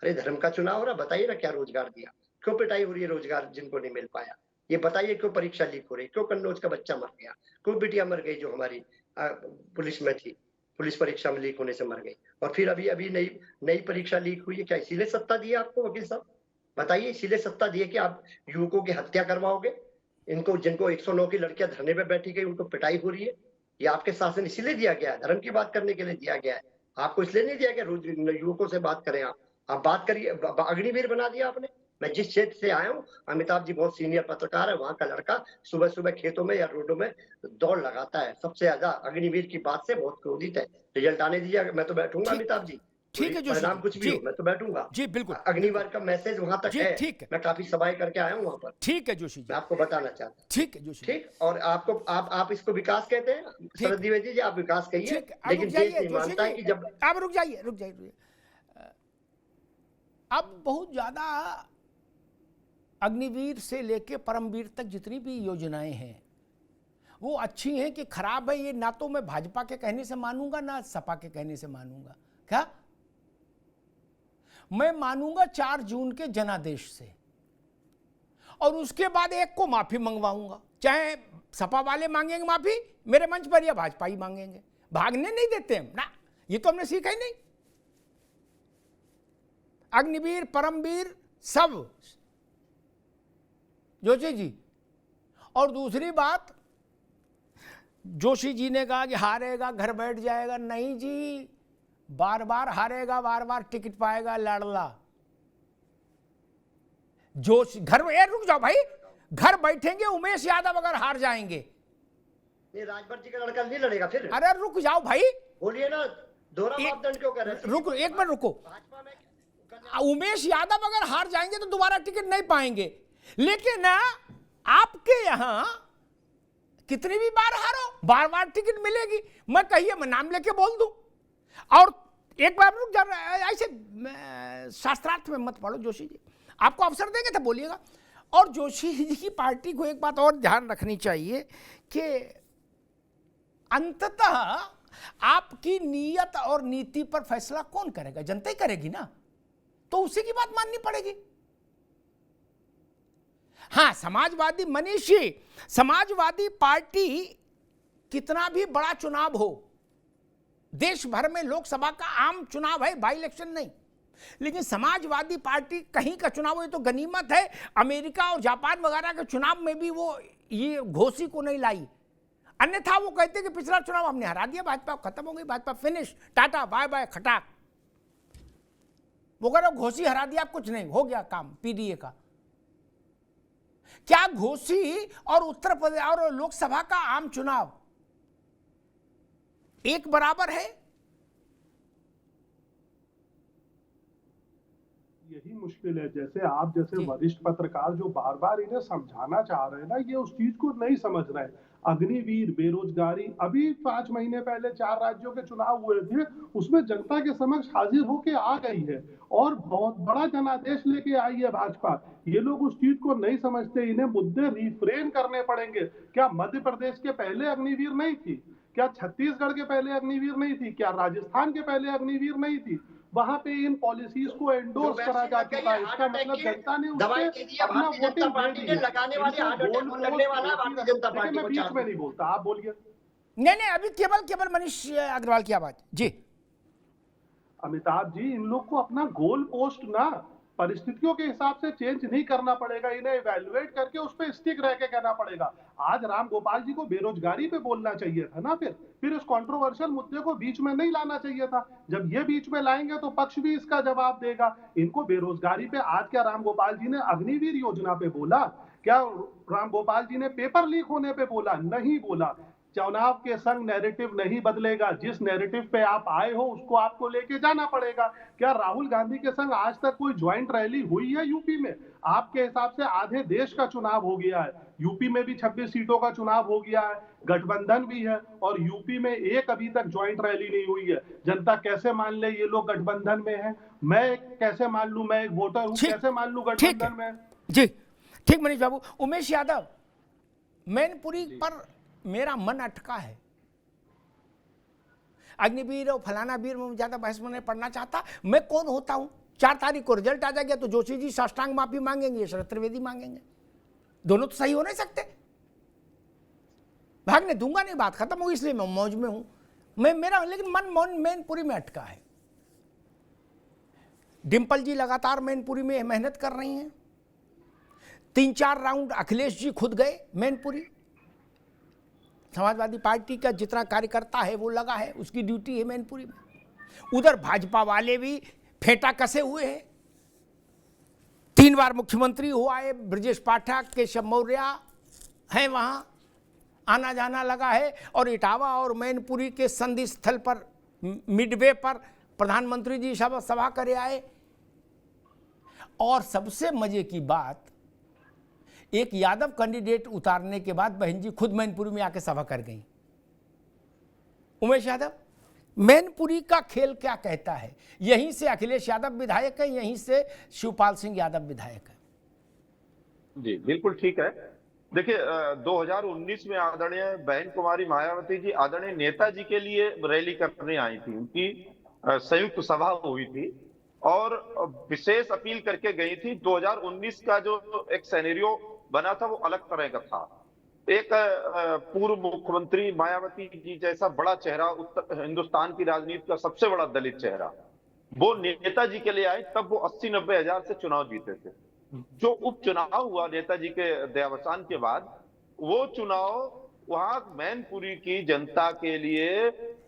अरे धर्म का चुनाव हो रहा, बताइए ना क्या रोजगार दिया, क्यों पिटाई हो रही है रोजगार जिनको नहीं मिल पाया, ये बताइए। क्यों परीक्षा लीक हो रही, क्यों कन्नौज का बच्चा मर गया, क्यों बिटिया मर गई जो हमारी पुलिस में थी, पुलिस परीक्षा में लीक होने से मर गई। और फिर अभी नई परीक्षा लीक हुई है। क्या इसीलिए सत्ता दी है आपको वकील साहब? बताइए, इसीलिए सत्ता दी है कि आप युवकों की हत्या करवाओगे? इनको जिनको 109 की लड़कियां धरने पे बैठी गई उनको पिटाई हो रही है, ये आपके शासन इसीलिए दिया गया है, धर्म की बात करने के लिए दिया गया है। आपको इसलिए नहीं दिया गया रोज युवकों से बात करें। आप बात करिए, अग्निवीर बना दिया आपने। मैं जिस क्षेत्र से आया हूँ, अमिताभ जी बहुत सीनियर पत्रकार है, वहां का लड़का सुबह सुबह खेतों में या रोडों में दौड़ लगाता है। सबसे ज्यादा अग्निवीर की बात से बहुत क्रोधित है। रिजल्ट आने दीजिए, मैं तो बैठूंगा अमिताभ जी। ठीक है, परिणाम कुछ भी हो मैं तो बैठूंगा जी, बिल्कुल। अग्निवीर का मैसेज वहां तक है। ठीक है, मैं काफी सभाएं करके आया हूँ वहां पर। ठीक है जोशी जी, मैं आपको बताना चाहता हूँ। ठीक है जोशी, ठीक। और आपको आप इसको विकास कहते हैं, शरद द्विवेदी जी, आप विकास कहिए, लेकिन देश नहीं मानता है कि जब आप रुक जाइए। अब बहुत ज्यादा अग्निवीर से लेके परमवीर तक जितनी भी योजनाएं हैं वो अच्छी हैं कि खराब है, ये ना तो मैं भाजपा के कहने से मानूंगा ना सपा के कहने से मानूंगा। क्या मैं मानूंगा 4 जून के जनादेश से, और उसके बाद एक को माफी मंगवाऊंगा। चाहे सपा वाले मांगेंगे माफी मेरे मंच पर या भाजपा ही मांगेंगे, भागने नहीं देते हम ना, ये तो हमने सीखा ही नहीं। अग्निवीर परमवीर सब जोशी जी। और दूसरी बात, जोशी जी ने कहा कि हारेगा घर बैठ जाएगा। नहीं जी, बार बार हारेगा, बार बार टिकट पाएगा लड़ला। जोशी घर में, रुक जाओ भाई, घर बैठेंगे उमेश यादव अगर हार जाएंगे। राजभर जी का लड़का नहीं लड़ेगा फिर? अरे रुक जाओ भाई, बोलिए ना, दोहरा मापदंड क्यों कर रहे हैं? रुको एक मिनट रुको। उमेश यादव अगर हार जाएंगे तो दोबारा टिकट नहीं पाएंगे। लेकिन आपके यहां कितनी भी बार हारो, बार बार टिकट मिलेगी। मैं कहिए, मैं नाम लेके बोल दूं। और एक बार रुक जा, ऐसे शास्त्रार्थ में मत पढ़ो जोशी जी, आपको अवसर देंगे तो बोलिएगा। और जोशी जी की पार्टी को एक बात और ध्यान रखनी चाहिए कि अंततः आपकी नीयत और नीति पर फैसला कौन करेगा? जनता ही करेगी ना, तो उसी की बात माननी पड़ेगी। हां, समाजवादी मनीषी, समाजवादी पार्टी कितना भी बड़ा चुनाव हो, देश भर में लोकसभा का आम चुनाव है, बाई इलेक्शन नहीं, लेकिन समाजवादी पार्टी कहीं का चुनाव हो ये तो गनीमत है। अमेरिका और जापान वगैरह के चुनाव में भी वो ये घोषी को नहीं लाई, अन्यथा वो कहते कि पिछला चुनाव हमने हरा दिया, भाजपा खत्म हो गई, Bhajpa finish, tata bye bye खटाक। वो कह रहे घोषी हरा दिया, कुछ नहीं हो गया काम पीडीए का। क्या घोषी और उत्तर प्रदेश और लोकसभा का आम चुनाव एक बराबर है? यही मुश्किल है। जैसे आप जैसे वरिष्ठ पत्रकार जो बार बार इन्हें समझाना चाह रहे हैं ना, ये उस चीज को नहीं समझ रहे हैं। अग्निवीर, बेरोजगारी, अभी 5 महीने पहले 4 राज्यों के चुनाव हुए थे, उसमें जनता के समक्ष हाजिर होके आ गई है और बहुत बड़ा जनादेश लेके आई है भाजपा। ये लोग उस चीज को नहीं समझते, इन्हें मुद्दे रिफ्रेम करने पड़ेंगे। क्या मध्य प्रदेश के पहले अग्निवीर नहीं थी? क्या छत्तीसगढ़ के पहले अग्निवीर नहीं थी? क्या राजस्थान के पहले अग्निवीर नहीं थी? वहां पे इन पॉलिसीज को एंडोर्स करा जा चुका है। इसका मतलब जनता ने उससे अपना वोटिंग दे दी है। लगाने वाले हार्ट अटैक को लगने वाला है भारतीय जनता पार्टी मैं को। बीच में नहीं बोलता, आप बोलिए। नहीं, अभी केवल मनीष अग्रवाल की आवाज जी। अमिताभ जी, इन लोग को अपना गोल पोस्ट ना परिस्थितियों के हिसाब से चेंज नहीं करना पड़ेगा, इन्हें इवैल्यूएट करके उस पर स्टिक रह के कहना पड़ेगा। आज राम गोपाल जी को बेरोजगारी पे बोलना चाहिए था ना, फिर इस कंट्रोवर्शियल मुद्दे को बीच में नहीं लाना चाहिए था। जब ये बीच में लाएंगे तो पक्ष भी इसका जवाब देगा। इनको बेरोजगारी पे आज क्या राम गोपाल जी ने अग्निवीर योजना पे बोला? क्या राम गोपाल जी ने पेपर लीक होने पे बोला? नहीं बोला। चुनाव के संग नैरेटिव नहीं बदलेगा, जिस नैरेटिव पे आप आए हो उसको आपको लेके जाना पड़ेगा। क्या राहुल गांधी के संग आज तक कोई ज्वाइंट रैली हुई है यूपी में? आपके हिसाब से आधे देश का चुनाव हो गया है, यूपी में भी 26 सीटों का चुनाव हो गया है, गठबंधन भी है और यूपी में एक अभी तक ज्वाइंट रैली नहीं हुई है। जनता कैसे मान ले ये लोग गठबंधन में है? मैं कैसे मान लूं, मैं एक वोटर हूं, कैसे मान लूं गठबंधन में? जी ठीक मनीष बाबू। उमेश यादव, मैनपुरी पर मेरा मन अटका है। अग्निवीर और फलाना वीर में ज्यादा बहस में नहीं पढ़ना चाहता। मैं कौन होता हूं? 4 तारीख को रिजल्ट आ जाएगा तो जोशी जी साष्टांग माफी मांगेंगे, शरद त्रिवेदी मांगेंगे। दोनों तो सही हो नहीं सकते। भागने दूंगा नहीं, बात खत्म हो, इसलिए मैं मौज में हूं। मेरा लेकिन मन मैनपुरी में अटका है। डिंपल जी लगातार मैनपुरी में मेहनत कर रही हैं। 3-4 राउंड अखिलेश जी खुद गए मैनपुरी। समाजवादी पार्टी का जितना कार्यकर्ता है वो लगा है, उसकी ड्यूटी है मैनपुरी में। उधर भाजपा वाले भी फेंटा कसे हुए हैं। 3 बार मुख्यमंत्री हुआ है ब्रजेश पाठक, केशव मौर्य हैं, वहां आना जाना लगा है। और इटावा और मैनपुरी के संधि स्थल पर मिडवे पर प्रधानमंत्री जी सभा करे आए। और सबसे मजे की बात, एक यादव कैंडिडेट उतारने के बाद बहन जी खुद मैनपुरी में आके सभा कर गई। उमेश यादव, मैनपुरी का खेल क्या कहता है? यहीं से अखिलेश यादव विधायक है, यहीं से शिवपाल सिंह यादव विधायक है। जी बिल्कुल ठीक है। देखिए 2019 में आदरणीय बहन कुमारी मायावती जी आदरणीय नेताजी के लिए रैली करने आई थी। उनकी संयुक्त सभा हुई थी और विशेष अपील करके गई थी। 2019 का जो एक सिनेरियो बना था वो अलग तरह का था। एक पूर्व मुख्यमंत्री मायावती जी जैसा बड़ा चेहरा, उत्तर हिंदुस्तान की राजनीति का सबसे बड़ा दलित चेहरा, वो नेताजी के लिए आए। तब वो 80-90 हजार से चुनाव जीते थे। जो उपचुनाव हुआ नेताजी के देहावसान के बाद, वो चुनाव वहां मैनपुरी की जनता के लिए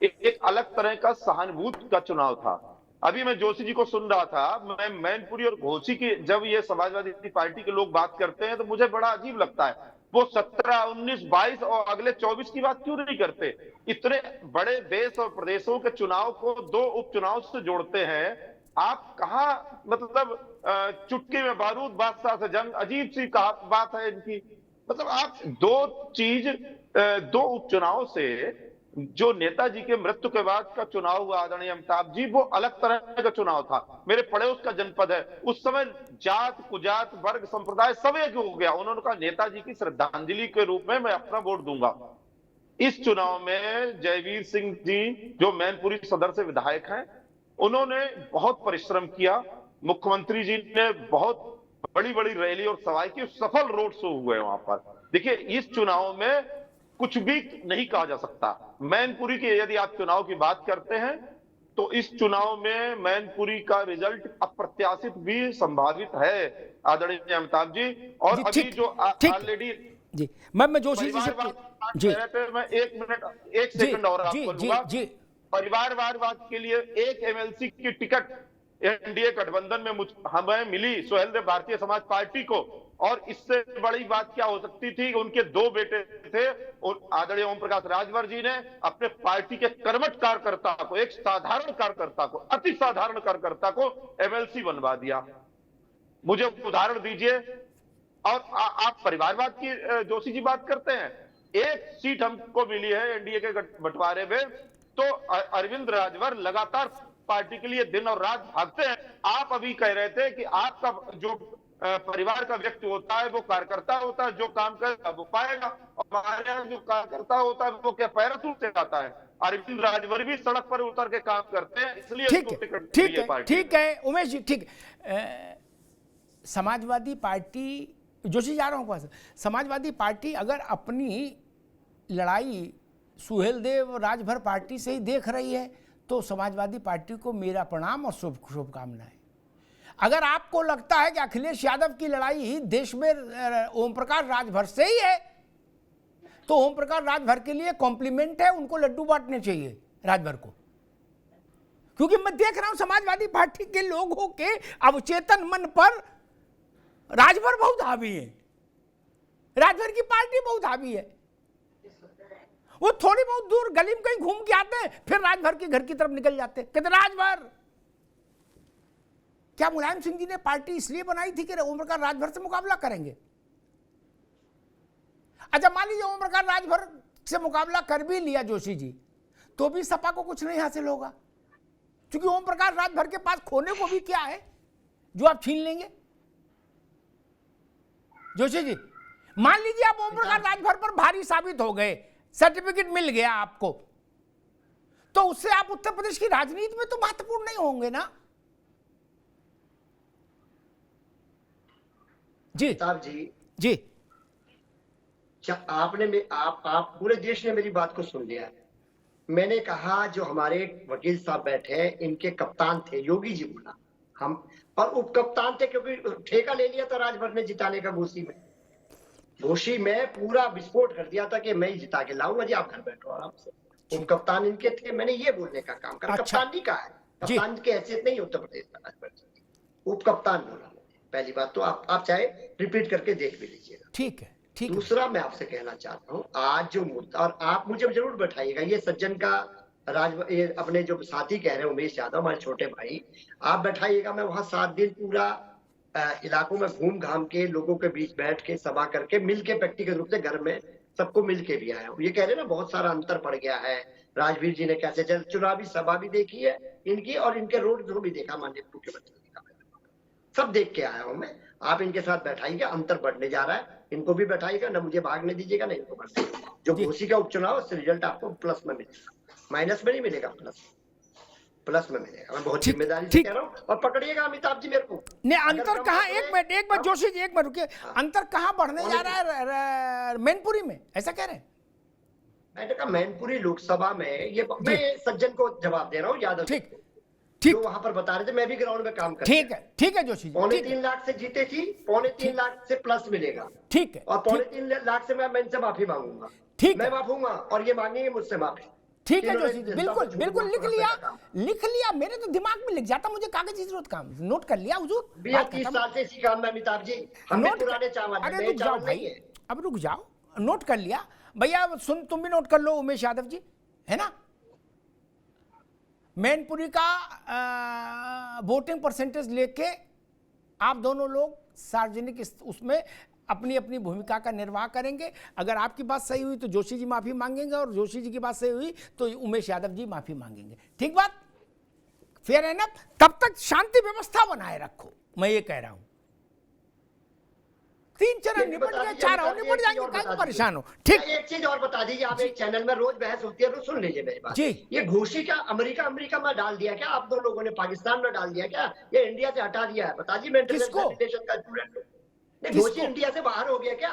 एक अलग तरह का सहानुभूति का चुनाव था। अभी मैं जोशी जी को सुन रहा था, मैं मैनपुरी और घोसी की जब ये समाजवादी पार्टी के लोग बात करते हैं तो मुझे बड़ा अजीब लगता है। वो 17, 19, 22 और अगले 24 की बात क्यों नहीं करते? इतने बड़े देश और प्रदेशों के चुनाव को 2 उपचुनाव से जोड़ते हैं। आप कहां मतलब चुटकी में बारूद बादशाह से जंग, अजीब सी बात है इनकी। मतलब आप 2 उपचुनाव से, जो नेताजी के मृत्यु के बाद का चुनाव हुआ आदरणीय अमिताभ जी, वो अलग तरह का चुनाव था। मेरे पड़ोस का जनपद है, उस समय जात कुजात वर्ग संप्रदाय सब एक हो गया। उन्होंने कहा नेताजी की श्रद्धांजलि के रूप में मैं अपना वोट दूंगा। इस चुनाव में जयवीर सिंह जी जो मैनपुरी सदर से विधायक हैं, उन्होंने बहुत परिश्रम किया। मुख्यमंत्री जी ने बहुत बड़ी बड़ी रैली और सभाएं की, सफल रोड शो हुए वहां पर। देखिए इस चुनाव में कुछ भी नहीं कहा जा सकता। मैनपुरी के यदि आप चुनाव की बात करते हैं तो इस चुनाव में मैनपुरी का रिजल्ट अप्रत्याशित भी संभावित है आदरणीय अमिताभ जी। और अभी जो ऑलरेडी जी मैं जोशी जी से मैं 1 मिनट 1 सेकंड और आपको दूंगा। परिवारवाद के लिए एक एमएलसी की टिकट एनडीए गठबंधन में हमें मिली सुहेलदेव भारतीय समाज पार्टी को। और इससे बड़ी बात क्या हो सकती थी? उनके 2 बेटे थे और आदरणीय ओम प्रकाश राजभर जी ने अपने पार्टी के कर्मठ कार्यकर्ता को, एक साधारण कार्यकर्ता को, अति साधारण कार्यकर्ता को एमएलसी बनवा दिया। मुझे उदाहरण दीजिए। और आप परिवारवाद की जोशी जी बात करते हैं, एक सीट हमको मिली है एनडीए के बंटवारे में, तो अरविंद राजभर लगातार पार्टी के लिए दिन और रात भागते हैं। आप अभी कह रहे थे कि आपका जो परिवार का व्यक्ति होता है वो कार्यकर्ता होता है, जो काम करेगा वो पाएगा, और हमारे यहाँ जो कार्यकर्ता होता है वो क्या पैराशूट से जाता है। अरविंद राजभर भी सड़क पर उतर के काम करते हैं, इसलिए ठीक है उमेश जी, ठीक। समाजवादी पार्टी, जोशी जा रहा हूँ पास, समाजवादी पार्टी अगर अपनी लड़ाई सुहेलदेव राजभर पार्टी से ही देख रही है तो समाजवादी पार्टी को मेरा प्रणाम और शुभकामनाएं। अगर आपको लगता है कि अखिलेश यादव की लड़ाई देश में ओम प्रकाश राजभर से ही है तो ओम प्रकाश राजभर के लिए कॉम्प्लीमेंट है, उनको लड्डू बांटने चाहिए राजभर को। क्योंकि मैं देख रहा हूं समाजवादी पार्टी के लोगों के अवचेतन मन पर राजभर बहुत हावी है, राजभर की पार्टी बहुत हावी है। वो थोड़ी बहुत दूर गली में कहीं घूम के आते हैं, फिर राजभर के घर की तरफ निकल जाते हैं, कहते राजभर। क्या मुलायम सिंह जी ने पार्टी इसलिए बनाई थी कि ओम प्रकाश राजभर से मुकाबला करेंगे? अच्छा मान लीजिए ओम प्रकाश राजभर से मुकाबला कर भी लिया जोशी जी, तो भी सपा को कुछ नहीं हासिल होगा, क्योंकि ओम प्रकाश राजभर के पास खोने को भी क्या है जो आप छीन लेंगे। जोशी जी मान लीजिए आप ओम प्रकाश राजभर पर भारी साबित हो गए, सर्टिफिकेट मिल गया आपको, तो उससे आप उत्तर प्रदेश की राजनीति में तो महत्वपूर्ण नहीं होंगे ना। जी साहब जी जी आपने आप पूरे देश ने मेरी बात को सुन लिया है। मैंने कहा जो हमारे वकील साहब बैठे हैं इनके कप्तान थे, योगी जी बोला हम, और उप कप्तान थे, क्योंकि ठेका ले लिया था राजभर ने जिताने का। घोषी में पूरा विस्फोट कर दिया था कि मैं ही जिता के लाऊंगा जी, आप घर बैठो आराम से। उप कप्तान इनके थे, मैंने ये बोलने का काम करा। कप्तान नहीं कहा है, कप्तान की हैसियत नहीं उत्तर प्रदेश में राजभर, उप कप्तान बोला। पहली बात तो आप चाहे रिपीट करके देख भी लीजिएगा। ठीक है, ठीक। दूसरा मैं आपसे कहना चाहता हूँ, आज जो मुद्दा, और आप मुझे जरूर बैठाइएगा, ये सज्जन का ये अपने जो साथी कह रहे हैं उमेश यादव हमारे छोटे भाई, आप बैठाइएगा। मैं वहां 7 दिन पूरा इलाकों में घूम घाम के लोगों के बीच बैठ के सभा करके मिल के व्यक्तिगत रूप से घर में सबको मिल के भी आया हूँ। ये कह रहे हैं ना बहुत सारा अंतर पड़ गया है, राजवीर जी ने कैसे चुनावी सभा भी देखी है इनकी और इनके रोड शो भी देखा, माननीय मुख्यमंत्री का सब देख के आया हूँ मैं। आप इनके साथ बैठाइएगा, अंतर बढ़ने जा रहा है, इनको भी बैठाइएगा, ना मुझे भागने दीजिएगा ना इनको बढ़ने। जो घोषी का उपचुनाव उससे रिजल्ट आपको प्लस में मिलेगा, माइनस में नहीं मिलेगा, प्लस में मिलेगा। मैं बहुत जिम्मेदारी से कह रहा हूँ, और पकड़िएगा अमिताभ जी मेरे को। नहीं अंतर कहाँ, एक मिनट जोशी जी एक मिनट रुकिए, अंतर कहाँ बढ़ने जा रहा है? मैनपुरी में ऐसा कह रहे हैं? मैंने कहा मैनपुरी लोकसभा में, ये मैं सज्जन को जवाब दे रहा हूँ, यादव ठीक जो वहां पर बता रहे थे, मैं भी ग्राउंड में काम कर रहा हूं। ठीक है जोशी जी, 3.25 लाख से जीते थी, 3.25 लाख से प्लस मिलेगा। ठीक है, और 3.25 लाख से मैं इनसे माफी मांगूंगा। ठीक, मैं माफूंगा और ये मांगेंगे मुझसे माफी। ठीक है जोशी जी, बिल्कुल बिल्कुल लिख लिया, मेरे तो दिमाग में लिख जाता, मुझे कागज की जरूरत काम, नोट कर लिया हुजूर। 20-30 साल से इसी काम में अमिताभ जी, हम पुराने चावल। अरे रुक जाओ भाई, अब रुक जाओ, नोट कर लिया भैया, सुन तुम भी नोट कर लो उमेश यादव जी, है ना। मैनपुरी का वोटिंग परसेंटेज लेके आप दोनों लोग सार्वजनिक उसमें अपनी अपनी भूमिका का निर्वाह करेंगे। अगर आपकी बात सही हुई तो जोशी जी माफी मांगेंगे, और जोशी जी की बात सही हुई तो उमेश यादव जी माफी मांगेंगे। ठीक बात, फेयर है ना। तब तक शांति व्यवस्था बनाए रखो, मैं ये कह रहा हूं। 3 चरण निपट गए, 4 और निपट जाएंगे, कहीं परेशान हो। ठीक, एक चीज और बता दीजिए, आप एक चैनल में रोज बहस होती है तो सुन लीजिए मेरी बात जी। ये घोषी का अमेरिका में डाल दिया क्या आप 2 लोगों ने? पाकिस्तान में डाल दिया क्या? ये इंडिया से हटा दिया है? बता दीजिए, मैं इंटरनेशनल रिलेशन का स्टूडेंट हूँ। घोषी इंडिया से बाहर हो गया क्या?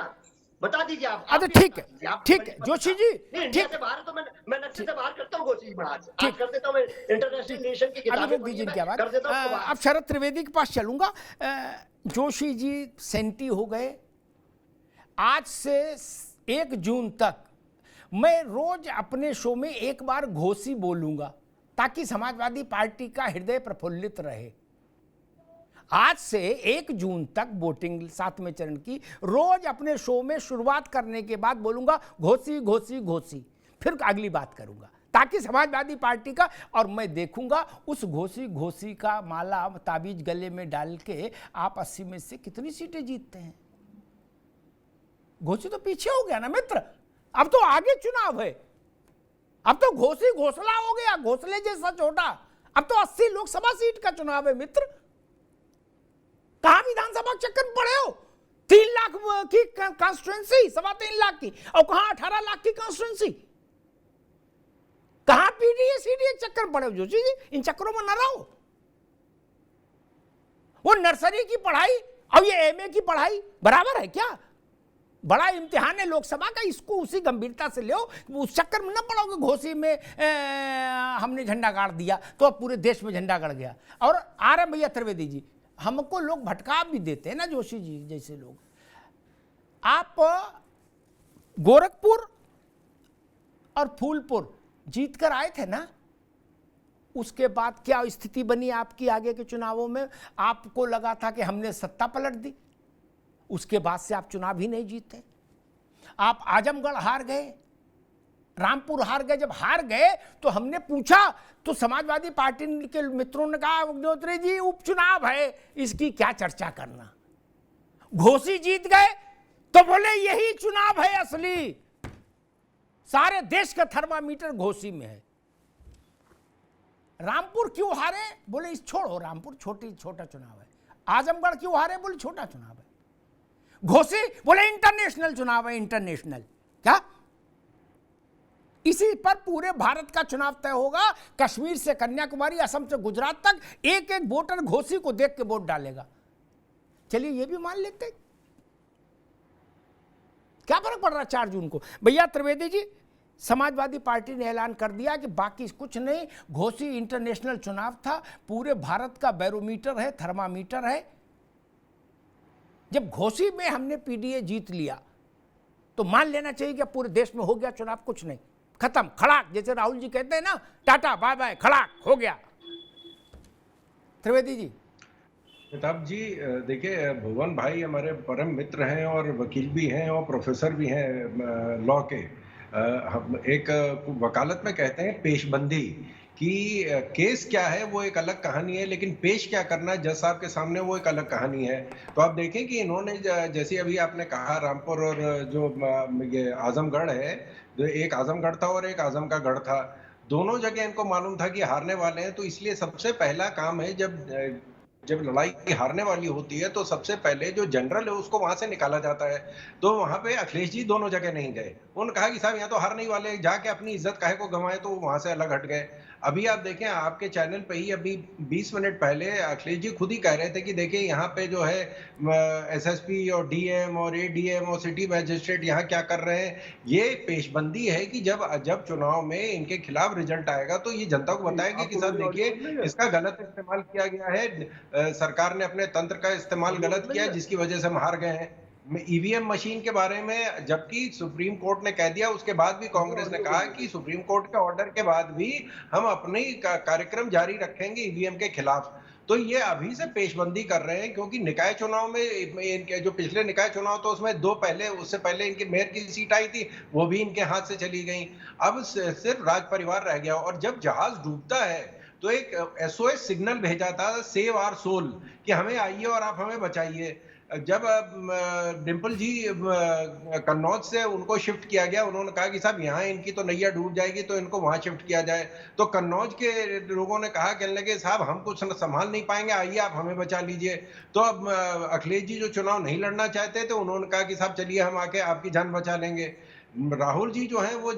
बता दीजिए आप। अच्छा ठीक है जोशी जी, इंडिया से बाहर तो मैं नक्शे से बाहर करता हूँ घोषी बाहर से, कर देता हूँ इंटरनेशनल रिलेशन की किताबें दीजिए क्या बात। अब शरद त्रिवेदी के पास चलूंगा। जोशी जी सेंटी हो गए, आज से 1 जून तक मैं रोज अपने शो में एक बार घोषी बोलूंगा ताकि समाजवादी पार्टी का हृदय प्रफुल्लित रहे। आज से 1 जून तक वोटिंग 7वें चरण की रोज अपने शो में शुरुआत करने के बाद बोलूंगा घोषी घोषी घोषी, फिर अगली बात करूंगा ताकि समाजवादी पार्टी का, और मैं देखूंगा उस घोसी का माला ताबीज गले में डाल के आप 80 में से कितनी सीटें जीतते हैं। घोसी तो पीछे हो गया ना मित्र, अब तो आगे चुनाव है, अब तो घोसी घोसला हो गया, घोसले जैसा छोटा। अब तो 80 लोकसभा सीट का चुनाव है मित्र। कहां विधानसभा चक्कर पड़े हो? 3 लाख की कॉन्स्टिट्यूंसी, 3.25 लाख की, और कहां 18 लाख की कॉन्स्टिट्यूंसी। कहां पीडीए सीडीए चक्कर पड़े हो जोशी जी? इन चक्करों में न रहो। वो नर्सरी की पढ़ाई और ये एमए की पढ़ाई बराबर है क्या? बड़ा इम्तिहान है लोकसभा का, इसको उसी गंभीरता से लो। उस चक्कर में न पड़ोगे घोसी में हमने झंडा गाड़ दिया तो अब पूरे देश में झंडा गड़ गया। और आ रहे भैया त्रिवेदी जी, हमको लोग भटका भी देते हैं ना जोशी जी जैसे लोग। आप गोरखपुर और फूलपुर जीत कर आए थे ना, उसके बाद क्या स्थिति बनी आपकी आगे के चुनावों में? आपको लगा था कि हमने सत्ता पलट दी, उसके बाद से आप चुनाव ही नहीं जीते। आप आजमगढ़ हार गए, रामपुर हार गए। जब हार गए तो हमने पूछा तो समाजवादी पार्टी के मित्रों ने कहा अग्निहोत्री जी उपचुनाव है, इसकी क्या चर्चा करना। घोसी जीत गए तो बोले यही चुनाव है असली, सारे देश का थर्मामीटर घोसी में है। रामपुर क्यों हारे? बोले इस छोड़ो, रामपुर छोटा चुनाव है। आजमगढ़ क्यों हारे? बोले छोटा चुनाव है। घोसी बोले इंटरनेशनल चुनाव है, इंटरनेशनल। क्या इसी पर पूरे भारत का चुनाव तय होगा? कश्मीर से कन्याकुमारी, असम से गुजरात तक एक एक वोटर घोसी को देख के वोट डालेगा। चलिए ये भी मान लेते, क्या फर्क पड़ रहा 4 जून को। भैया त्रिवेदी जी, समाजवादी पार्टी ने ऐलान कर दिया कि बाकी कुछ नहीं, घोसी इंटरनेशनल चुनाव था, पूरे भारत का बैरोमीटर है, थर्मामीटर है। जब घोसी में हमने पीडीए जीत लिया तो मान लेना चाहिए कि पूरे देश में हो गया चुनाव, कुछ नहीं, खत्म, खड़ाक, जैसे राहुल जी कहते हैं ना, टाटा बाय बाय, खड़ाक हो गया। त्रिवेदी जी। प्रताप जी देखिए, भुवन भाई हमारे परम मित्र हैं और वकील भी हैं और प्रोफेसर भी हैं लॉ के। हम एक वकालत में कहते हैं पेशबंदी कि केस क्या है वो एक अलग कहानी है, लेकिन पेश क्या करना है जज साहब के सामने वो एक अलग कहानी है। तो आप देखें कि इन्होंने जैसे अभी आपने कहा रामपुर और जो ये आजमगढ़ है, जो एक आजमगढ़ था और एक आजम का गढ़ था, दोनों जगह इनको मालूम था कि हारने वाले हैं। तो इसलिए सबसे पहला काम है, जब लड़ाई हारने वाली होती है तो सबसे पहले जो जनरल है उसको वहां से निकाला जाता है। तो वहां पे अखिलेश जी दोनों जगह नहीं गए, उन्होंने कहा कि साहब यहाँ तो हारने ही वाले, जाके अपनी इज्जत काहे को गंवाए, तो वहां से अलग हट गए। अभी आप देखें आपके चैनल पे ही अभी 20 मिनट पहले अखिलेश जी खुद ही कह रहे थे कि देखिए यहाँ पे जो है एसएसपी और डीएम और एडीएम और सिटी मजिस्ट्रेट यहाँ क्या कर रहे हैं। ये पेशबंदी है कि जब चुनाव में इनके खिलाफ रिजल्ट आएगा तो ये जनता को बताएंगे कि साहब देखिए इसका गलत इस्तेमाल किया गया है, सरकार ने अपने तंत्र का इस्तेमाल गलत किया जिसकी वजह से हम हार गए हैं। ईवीएम मशीन के बारे में जबकि सुप्रीम कोर्ट ने कह दिया, उसके बाद भी कांग्रेस ने कहा कि सुप्रीम कोर्ट के ऑर्डर के बाद भी हम अपने कार्यक्रम जारी रखेंगे ईवीएम के खिलाफ। तो ये अभी से पेशबंदी कर रहे हैं, क्योंकि निकाय चुनाव में इनके जो पिछले निकाय चुनाव तो उसमें उससे पहले इनकी मेयर की सीट आई थी, वो भी इनके हाथ से चली गई। अब सिर्फ राज परिवार रह गया। और जब जहाज डूबता है तो एक SOS सिग्नल भेजा था, सेव आवर सोल, कि हमें आइए और आप हमें बचाइए। जब डिम्पल जी कन्नौज से उनको शिफ्ट किया गया, उन्होंने कहा कि साहब यहाँ इनकी तो नैया डूब जाएगी तो इनको वहां शिफ्ट किया जाए। तो कन्नौज के लोगों ने कहा, कहने लगे साहब हम कुछ संभाल नहीं पाएंगे, आइए आप हमें बचा लीजिए। तो अब अखिलेश जी जो चुनाव नहीं लड़ना चाहते थे, उन्होंने कहा कि साहब चलिए हम आके आपकी जान बचा लेंगे। राहुल जी जो है वो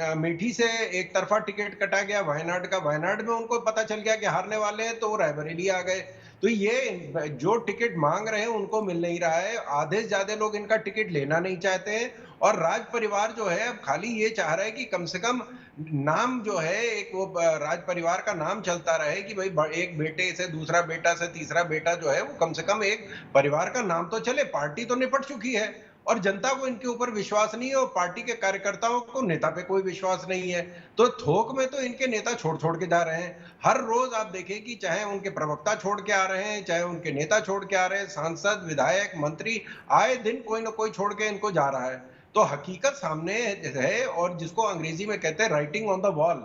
अमेठी से एक तरफा टिकट कटा गया वायनाड का, वायनाड में उनको पता चल गया कि हारने वाले हैं तो वो रायबरेली आ गए। तो ये जो टिकट मांग रहे हैं उनको मिल नहीं रहा है, आधे से ज्यादा लोग इनका टिकट लेना नहीं चाहते हैं। और राज परिवार जो है अब खाली ये चाह रहा है कि कम से कम नाम जो है एक वो राज परिवार का नाम चलता रहे कि भाई एक बेटे से दूसरा बेटा से तीसरा बेटा जो है वो कम से कम एक परिवार का नाम तो चले। पार्टी तो निपट चुकी है और जनता को इनके ऊपर विश्वास नहीं है और पार्टी के कार्यकर्ताओं को नेता पे कोई विश्वास नहीं है। तो थोक में तो इनके नेता छोड़ के जा रहे हैं। हर रोज आप देखें कि चाहे उनके प्रवक्ता छोड़ के आ रहे हैं, चाहे उनके नेता छोड़ के आ रहे हैं, सांसद विधायक मंत्री आए दिन कोई ना कोई छोड़ के इनको जा रहा है। तो हकीकत सामने है, और जिसको अंग्रेजी में कहते हैं राइटिंग ऑन द वॉल,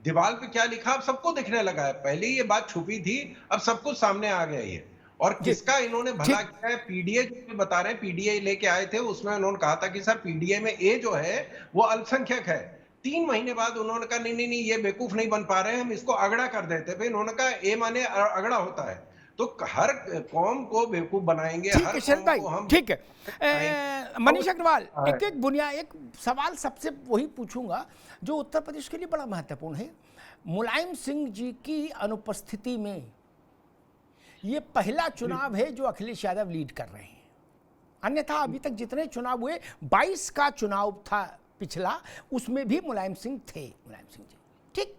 दीवार पे क्या लिखा अब सबको दिखने लगा है। पहले ये बात छुपी थी, अब सब कुछ सामने आ गया ये। और किसका इन्होंने भला किया है, पीडीए जो भी बता रहे हैं, पीडीए लेके आए थे, उसमें उन्होंने कहा था कि सर पीडीए में ए जो है वो अल्पसंख्यक है। 3 महीने बाद उन्होंने कहा नहीं नहीं ये बेवकूफ नहीं बन पा रहे हैं, हम इसको अगड़ा कर देते। फिर उन्होंने कहा ए माने अगड़ा होता है। तो हर कौम को बेवकूफ बनाएंगे, हर किशन भाई, कौम को हम ठीक है। मनीष अग्रवाल, एक सवाल सबसे वही पूछूंगा जो उत्तर प्रदेश के लिए बड़ा महत्वपूर्ण है। मुलायम सिंह जी की अनुपस्थिति में ये पहला चुनाव है जो अखिलेश यादव लीड कर रहे हैं। अन्यथा अभी तक जितने चुनाव हुए, 22 का चुनाव था पिछला, उसमें भी मुलायम सिंह थे, मुलायम सिंह जी। ठीक,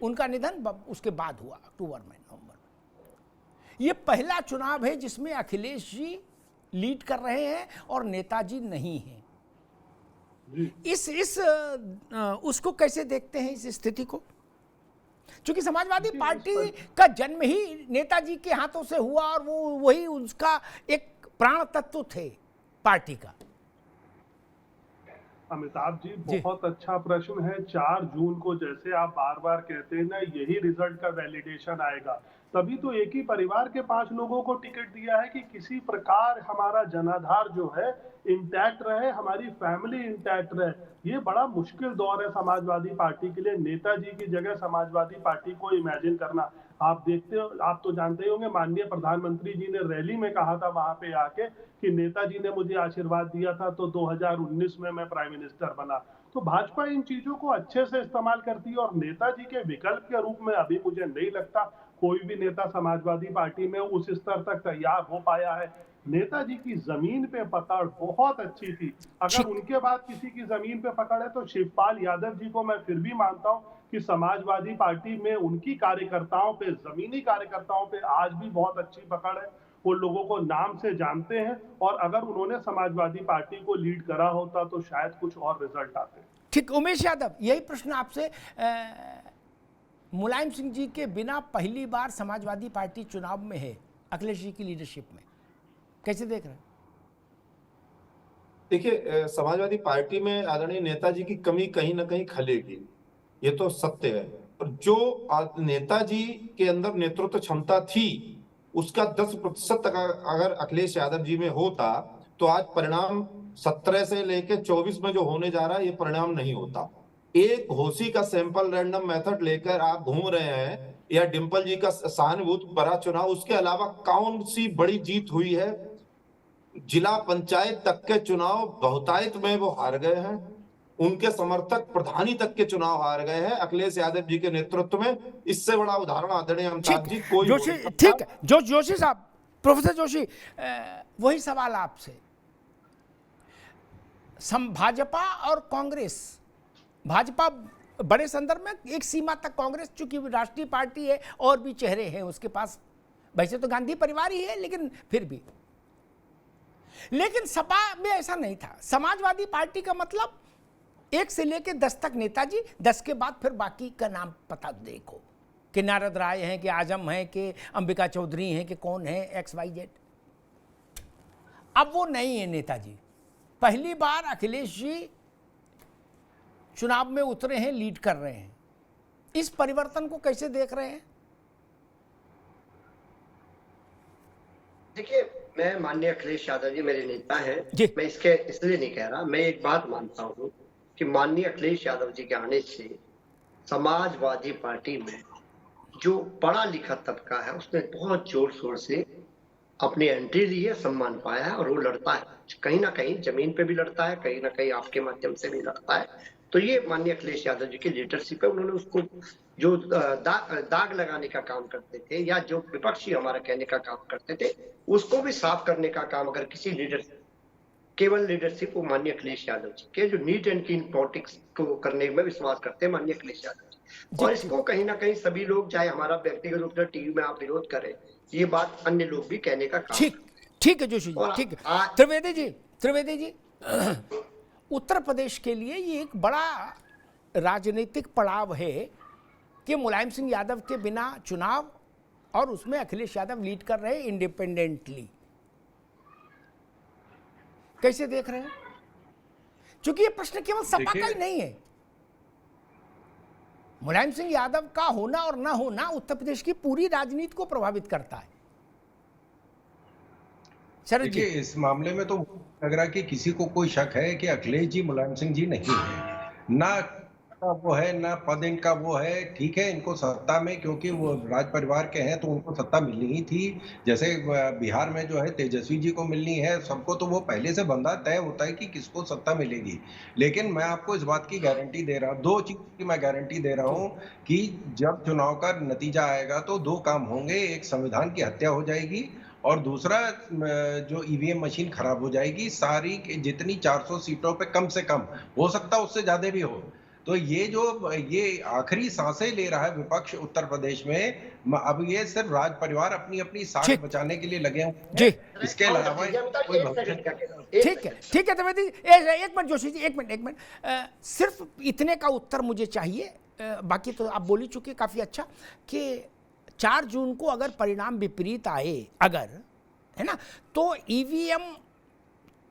उनका निधन उसके बाद हुआ, अक्टूबर में, नवंबर में। ये पहला चुनाव है जिसमें अखिलेश जी लीड कर रहे हैं और नेताजी नहीं हैं। उसको कैसे देखते हैं, इस स्थिति को? क्योंकि समाजवादी पार्टी का जन्म ही नेताजी के हाथों से हुआ और वो वही उसका एक प्राण तत्व थे पार्टी का। अमिताभ जी, बहुत अच्छा प्रश्न है। 4 जून को, जैसे आप बार बार कहते हैं ना, यही रिजल्ट का वैलिडेशन आएगा। तभी तो एक ही परिवार के 5 लोगों को टिकट दिया है कि किसी प्रकार हमारा जनाधार जो है इंटैक्ट रहे, हमारी फैमिली इंटैक्ट रहे। ये बड़ा मुश्किल दौर है समाजवादी पार्टी के लिए। नेताजी की जगह समाजवादी पार्टी को इमेजिन करना, आप देखते हो, आप तो जानते ही होंगे, माननीय प्रधानमंत्री जी ने रैली में कहा था वहां पे आके कि नेताजी ने मुझे आशीर्वाद दिया था तो 2019 में मैं प्राइम मिनिस्टर बना। तो भाजपा इन चीजों को अच्छे से इस्तेमाल करती है और नेताजी के विकल्प के रूप में अभी मुझे नहीं लगता कोई भी नेता समाजवादी पार्टी में उस स्तर तक तैयार हो पाया है। नेताजी की जमीन पे पकड़ बहुत अच्छी थी। अगर उनके बाद किसी की जमीन पे पकड़ है तो शिवपाल यादव जी को मैं फिर भी मानता हूं कि समाजवादी पार्टी में उनकी कार्यकर्ताओं पे, जमीनी कार्यकर्ताओं पे आज भी बहुत अच्छी पकड़ है। वो लोगों को नाम से जानते हैं और अगर उन्होंने समाजवादी पार्टी को लीड करा होता तो शायद कुछ और रिजल्ट आते। ठीक, उमेश यादव, यही प्रश्न आपसे। मुलायम सिंह जी के बिना पहली बार समाजवादी पार्टी चुनाव में है अखिलेश जी की लीडरशिप में, कैसे देख रहे हैं? देखिए, समाजवादी पार्टी में आदरणीय नेताजी की कमी कहीं ना कहीं खलेगी, ये तो सत्य है। और जो नेताजी के अंदर नेतृत्व क्षमता थी उसका 10% अगर अखिलेश यादव जी में होता तो आज परिणाम 17 से लेके 24 में जो होने जा रहा है ये परिणाम नहीं होता। एक घोसी का सैंपल रैंडम मेथड लेकर आप घूम रहे हैं, या डिंपल जी का सहानुभूति भरा चुनाव, उसके अलावा कौन सी बड़ी जीत हुई है? जिला पंचायत तक के चुनाव बहुतायत में वो हार गए हैं, उनके समर्थक प्रधानी तक के चुनाव हार गए हैं अखिलेश यादव जी के नेतृत्व में। इससे बड़ा उदाहरण आदरणीय अमिताभ जी कोई जोशी, ठीक, जोशी साहब, प्रोफेसर जोशी, वही सवाल आपसे। भाजपा और कांग्रेस, भाजपा बड़े संदर्भ में, एक सीमा तक कांग्रेस चूंकि राष्ट्रीय पार्टी है और भी चेहरे हैं उसके पास, वैसे तो गांधी परिवार ही है लेकिन फिर भी। लेकिन सपा में ऐसा नहीं था। समाजवादी पार्टी का मतलब 1 से लेकर 10 तक नेताजी, 10 के बाद फिर बाकी का नाम पता देखो कि नारद राय हैं कि आजम हैं कि अंबिका चौधरी हैं कि कौन है, XYZ। अब वो नहीं है नेताजी। पहली बार अखिलेश जी चुनाव में उतरे हैं, लीड कर रहे हैं। इस परिवर्तन को कैसे देख रहे हैं? देखिए, मैं माननीय अखिलेश यादव जी मेरे नेता हैं, मैं इसके इसलिए नहीं कह रहा। मैं एक बात मानता हूँ कि माननीय अखिलेश यादव जी के आने से समाजवादी पार्टी में जो पढ़ा लिखा तबका है उसने बहुत जोर शोर से अपनी एंट्री ली है, सम्मान पाया है और वो लड़ता है, कहीं ना कहीं जमीन पे भी लड़ता है, कहीं ना कहीं आपके माध्यम से भी लड़ता है। तो ये माननीय अखिलेश यादव जी की लीडरशिप है। उन्होंने उसको जो दाग लगाने का काम करते थे या जो विपक्षी हमारा कहने का काम करते थे उसको भी साफ करने का काम अगर किसी लीडर, केवल लीडरशिप वो माननीय अखिलेश यादव जी के, जो नीट एंड क्लीन पॉलिटिक्स को करने में विश्वास करते हैं माननीय अखिलेश यादव जी। और इसको कहीं ना कहीं सभी लोग, चाहे हमारा व्यक्तिगत रूप से टीवी में आप विरोध करें, ये बात अन्य लोग भी कहने का काम। ठीक है जोशी जी, ठीक है। त्रिवेदी जी, उत्तर प्रदेश के लिए ये एक बड़ा राजनीतिक पड़ाव है कि मुलायम सिंह यादव के बिना चुनाव और उसमें अखिलेश यादव लीड कर रहे हैं इंडिपेंडेंटली। कैसे देख रहे हैं? क्योंकि ये प्रश्न केवल सपा का ही नहीं है। मुलायम सिंह यादव का होना और ना होना उत्तर प्रदेश की पूरी राजनीति को प्रभावित करता है। शरद जी, देखिए, इस मामले में तो लग रहा है कि किसी को कोई शक है कि अखिलेश जी मुलायम सिंह जी नहीं है, ना वो है ना पद इनका वो है। ठीक है, इनको सत्ता में क्योंकि वो राज परिवार के हैं तो उनको सत्ता मिलनी ही थी। जैसे बिहार में जो है तेजस्वी जी को मिलनी है, सबको तो वो पहले से बंधा तय होता है कि किसको सत्ता मिलेगी। लेकिन मैं आपको इस बात की गारंटी दे रहा हूँ, 2 चीज की मैं गारंटी दे रहा हूँ कि जब चुनाव का नतीजा आएगा तो 2 काम होंगे। एक, संविधान की हत्या हो जाएगी और दूसरा जो ईवीएम मशीन खराब हो जाएगी। सारी जितनी 400 सीटों पे कम से कम हो सकता है उससे ज्यादा भी हो। तो ये आखिरी सांसें ले रहा है विपक्ष उत्तर प्रदेश में। अब ये सिर्फ राज परिवार अपनी अपनी साख बचाने के लिए लगे हैं। इसके अलावा कोई ठीक है द्विवेदी, एक मिनट जोशी जी, एक मिनट सिर्फ इतने का उत्तर मुझे चाहिए। बाकी तो आप बोल ही चुके काफी अच्छा कि 4 जून को अगर परिणाम विपरीत आए, अगर, है ना, तो ईवीएम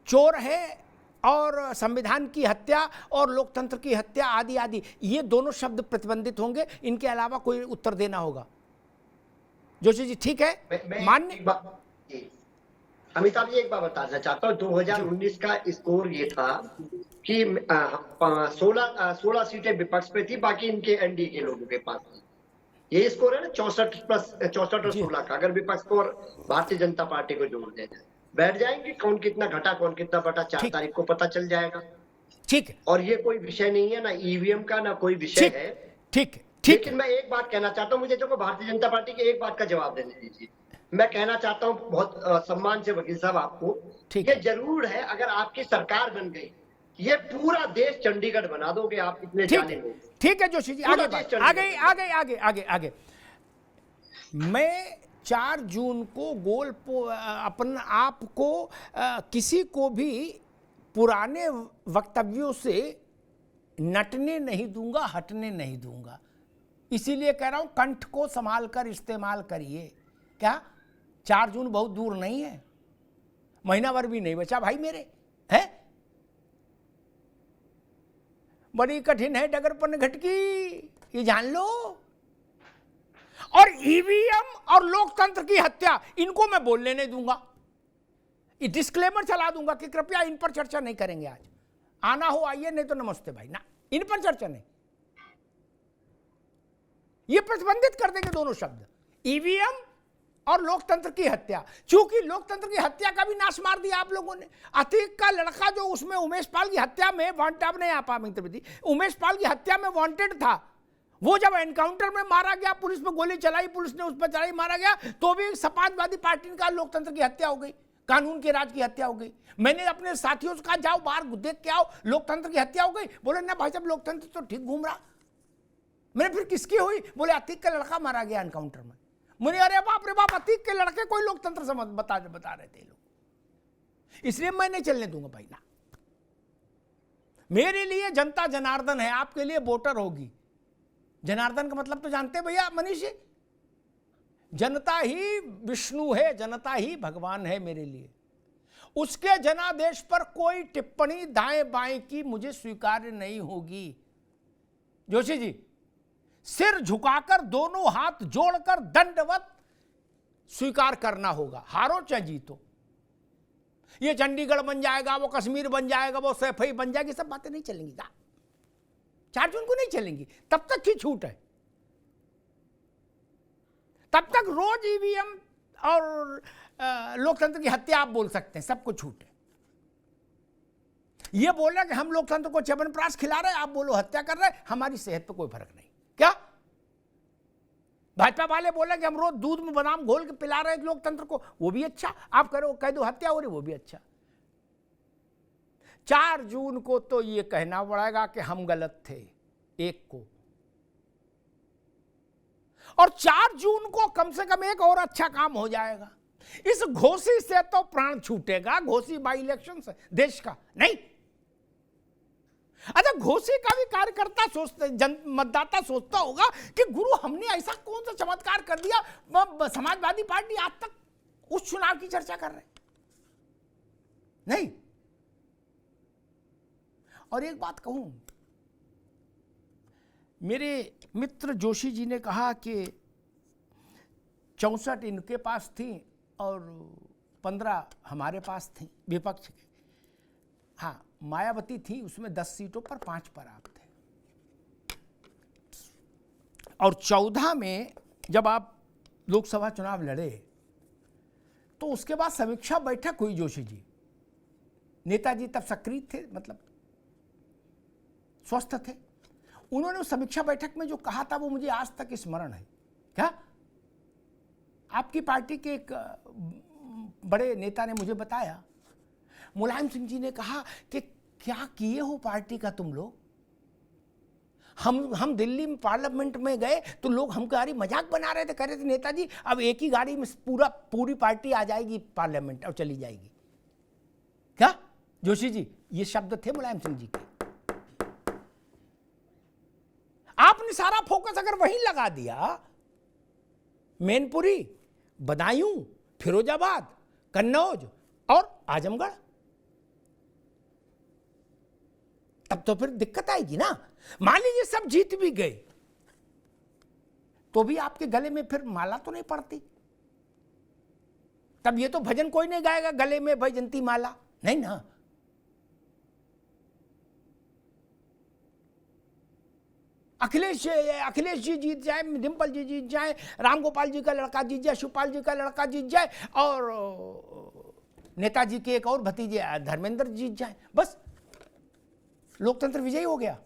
चोर है और संविधान की हत्या और लोकतंत्र की हत्या आदि आदि, ये दोनों शब्द प्रतिबंधित होंगे। इनके अलावा कोई उत्तर देना होगा। जोशी जी ठीक है, मान्य। अमिताभ जी एक बात बताना चाहता हूँ, 2019 का स्कोर ये था कि 16 सीटें विपक्ष पे थी, बाकी इनके एनडीए के लोगों के पास थी। ये स्कोर है ना 64 और 16 का। अगर विपक्ष को और भारतीय जनता पार्टी को जोड़ दें, बैठ जाएंगे कौन कितना घटा कौन कितना बढ़ा, 4 तारीख को पता चल जाएगा। ठीक है, और ये कोई विषय नहीं है ना ईवीएम का, ना कोई विषय है। ठीक। लेकिन मैं एक बात कहना चाहता हूँ, मुझे जो भारतीय जनता पार्टी के एक बात का जवाब देने दीजिए। मैं कहना चाहता हूँ बहुत सम्मान से वकील साहब आपको, ये जरूर है अगर आपकी सरकार बन गई, ये पूरा देश चंडीगढ़ बना दोगे आप, इतने जाने लोग। ठीक है जोशी जी, आगे। मैं 4 जून को अपन आप को किसी को भी पुराने वक्तव्यों से नटने नहीं दूंगा, हटने नहीं दूंगा। इसीलिए कह रहा हूं कंठ को संभाल कर इस्तेमाल करिए। क्या 4 जून बहुत दूर नहीं है, महीना भर भी नहीं बचा भाई मेरे, है? बड़ी कठिन है डगर पर घटकी, ये जान लो। और ईवीएम और लोकतंत्र की हत्या, इनको मैं बोलने नहीं दूंगा। ये डिस्क्लेमर चला दूंगा कि कृपया इन पर चर्चा नहीं करेंगे। आज आना हो आइए, नहीं तो नमस्ते भाई, ना इन पर चर्चा नहीं। ये प्रतिबंधित कर देंगे दोनों शब्द, ईवीएम और लोकतंत्र की हत्या। क्योंकि लोकतंत्र की हत्या का भी नाश मार दिया आप लोगों ने। अतीक का लड़का जो उसमें उमेश पाल की हत्या में वांटेड, नहीं आ पा उमेश पाल की हत्या में वांटेड था, वो जब एनकाउंटर में मारा गया, पुलिस पे गोली चलाई, पुलिस ने उस पर चलाई, मारा गया, तो भी समाजवादी पार्टी का लोकतंत्र की हत्या हो गई, कानून के राज की हत्या हो गई। मैंने अपने साथियों से कहा जाओ बाहर देख के आओ, लोकतंत्र की हत्या हो गई। बोले ना भाई साहब लोकतंत्र तो ठीक घूम रहा। मैंने फिर किसकी हुई? बोले अतीक का लड़का मारा गया एनकाउंटर में। मुझे अरे बाप रे बाप, अतीक के लड़के कोई लोकतंत्र समझ बता रहे थे लोग। इसलिए मैं नहीं चलने दूंगा भाई ना। मेरे लिए जनता जनार्दन है, आपके लिए वोटर होगी। जनार्दन का मतलब तो जानते हैं भैया मनीष जी, जनता ही विष्णु है, जनता ही भगवान है मेरे लिए। उसके जनादेश पर कोई टिप्पणी दाएं बाएं की मुझे स्वीकार्य नहीं होगी। जोशी जी, सिर झुकाकर दोनों हाथ जोड़कर दंडवत स्वीकार करना होगा, हारो चाहे जीतो। ये चंडीगढ़ बन जाएगा, वो कश्मीर बन जाएगा, वो सैफई बन जाएगी, सब बातें नहीं चलेंगी। 4 जून को नहीं चलेंगी, तब तक की छूट है। तब तक रोज ईवीएम और लोकतंत्र की हत्या आप बोल सकते हैं, सबको छूट है। ये बोला कि हम लोकतंत्र को च्यवनप्राश खिला रहे हैं, आप बोलो हत्या कर रहे हैं, हमारी सेहत पर कोई फर्क नहीं। क्या भाजपा वाले बोले कि हम रोज दूध में बादाम घोल के पिला रहे हैं लोकतंत्र को, वो भी अच्छा। आप करो कह दो हत्या हो रही, वो भी अच्छा। 4 जून को तो ये कहना पड़ेगा कि हम गलत थे, एक को। और 4 जून को कम से कम एक और अच्छा काम हो जाएगा। इस घोषी से तो प्राण छूटेगा, घोषी बाई इलेक्शन से देश का नहीं। अच्छा, घोषी का भी कार्यकर्ता सोचते, मतदाता सोचता होगा कि गुरु हमने ऐसा कौन सा चमत्कार कर दिया, समाजवादी पार्टी आज तक उस चुनाव की चर्चा कर रहे नहीं। और एक बात कहूं, मेरे मित्र जोशी जी ने कहा कि 64 इनके पास थी और 15 हमारे पास थी विपक्ष के। हाँ, मायावती थी, उसमें 10 सीटों पर 5 पर आप थे। और 14 में जब आप लोकसभा चुनाव लड़े तो उसके बाद समीक्षा बैठक हुई जोशी जी। नेताजी तब सक्रिय थे, मतलब स्वस्थ थे। उन्होंने उस समीक्षा बैठक में जो कहा था वो मुझे आज तक स्मरण है। क्या आपकी पार्टी के एक बड़े नेता ने मुझे बताया, मुलायम सिंह जी ने कहा कि क्या किए हो पार्टी का तुम लोग। हम दिल्ली में पार्लियामेंट में गए तो लोग हमको यारी मजाक बना रहे थे, कह रहे थे नेताजी अब एक ही गाड़ी में पूरी पार्टी आ जाएगी पार्लियामेंट और चली जाएगी। क्या जोशी जी, ये शब्द थे मुलायम सिंह जी के। आपने सारा फोकस अगर वहीं लगा दिया, मैनपुरी, बदायूं, फिरोजाबाद, कन्नौज और आजमगढ़, तब तो फिर दिक्कत आएगी ना। मान लीजिए सब जीत भी गए तो भी आपके गले में फिर माला तो नहीं पड़ती। तब ये तो भजन कोई नहीं गाएगा, गले में बैजंती माला, नहीं ना। अखिलेश जी जीत जाए, डिम्पल जी जीत जाए, रामगोपाल जी का लड़का जीत जाए, शिवपाल जी का लड़का जीत जाए और नेताजी के एक और भतीजे धर्मेंद्र जीत जाए, बस लोकतंत्र विजयी हो गया।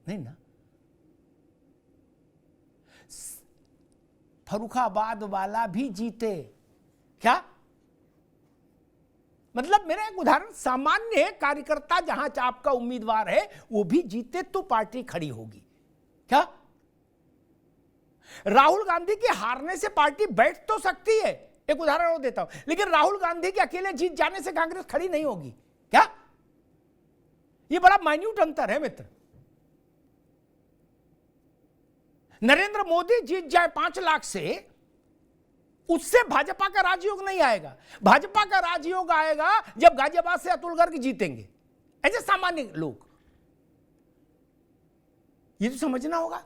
नहीं ना। फर्रुखाबाद वाला भी जीते, क्या मतलब मेरा एक उदाहरण, सामान्य कार्यकर्ता जहां आपका उम्मीदवार है वो भी जीते तो पार्टी खड़ी होगी। क्या राहुल गांधी के हारने से पार्टी बैठ तो सकती है, एक उदाहरण और देता हूं, लेकिन राहुल गांधी के अकेले जीत जाने से कांग्रेस खड़ी नहीं होगी। क्या ये बड़ा माइन्यूट अंतर है मित्र। नरेंद्र मोदी जीत जाए 5 लाख से, उससे भाजपा का राजयोग नहीं आएगा। भाजपा का राजयोग आएगा जब गाजियाबाद से अतुल गर्ग जीतेंगे। ऐसे सामान्य लोग, ये तो समझना होगा।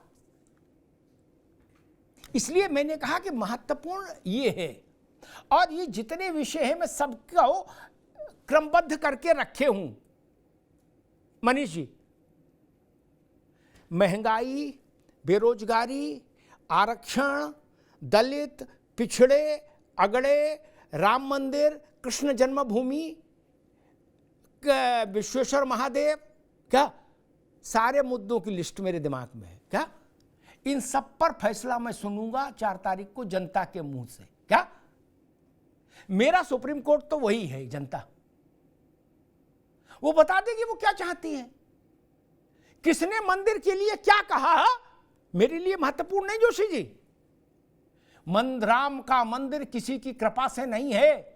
इसलिए मैंने कहा कि महत्वपूर्ण ये है, और ये जितने विषय हैं मैं सबको क्रमबद्ध करके रखे हूं। मनीष जी, महंगाई, बेरोजगारी, आरक्षण, दलित, पिछड़े, अगड़े, राम मंदिर, कृष्ण जन्मभूमि, विश्वेश्वर महादेव, क्या सारे मुद्दों की लिस्ट मेरे दिमाग में है। क्या इन सब पर फैसला मैं सुनूंगा 4 तारीख को जनता के मुंह से। क्या मेरा सुप्रीम कोर्ट तो वही है, जनता, वो बता देगी वो क्या चाहती है, किसने मंदिर के लिए क्या कहा। मेरे लिए महत्वपूर्ण नहीं जोशी जी, राम का मंदिर किसी की कृपा से नहीं है।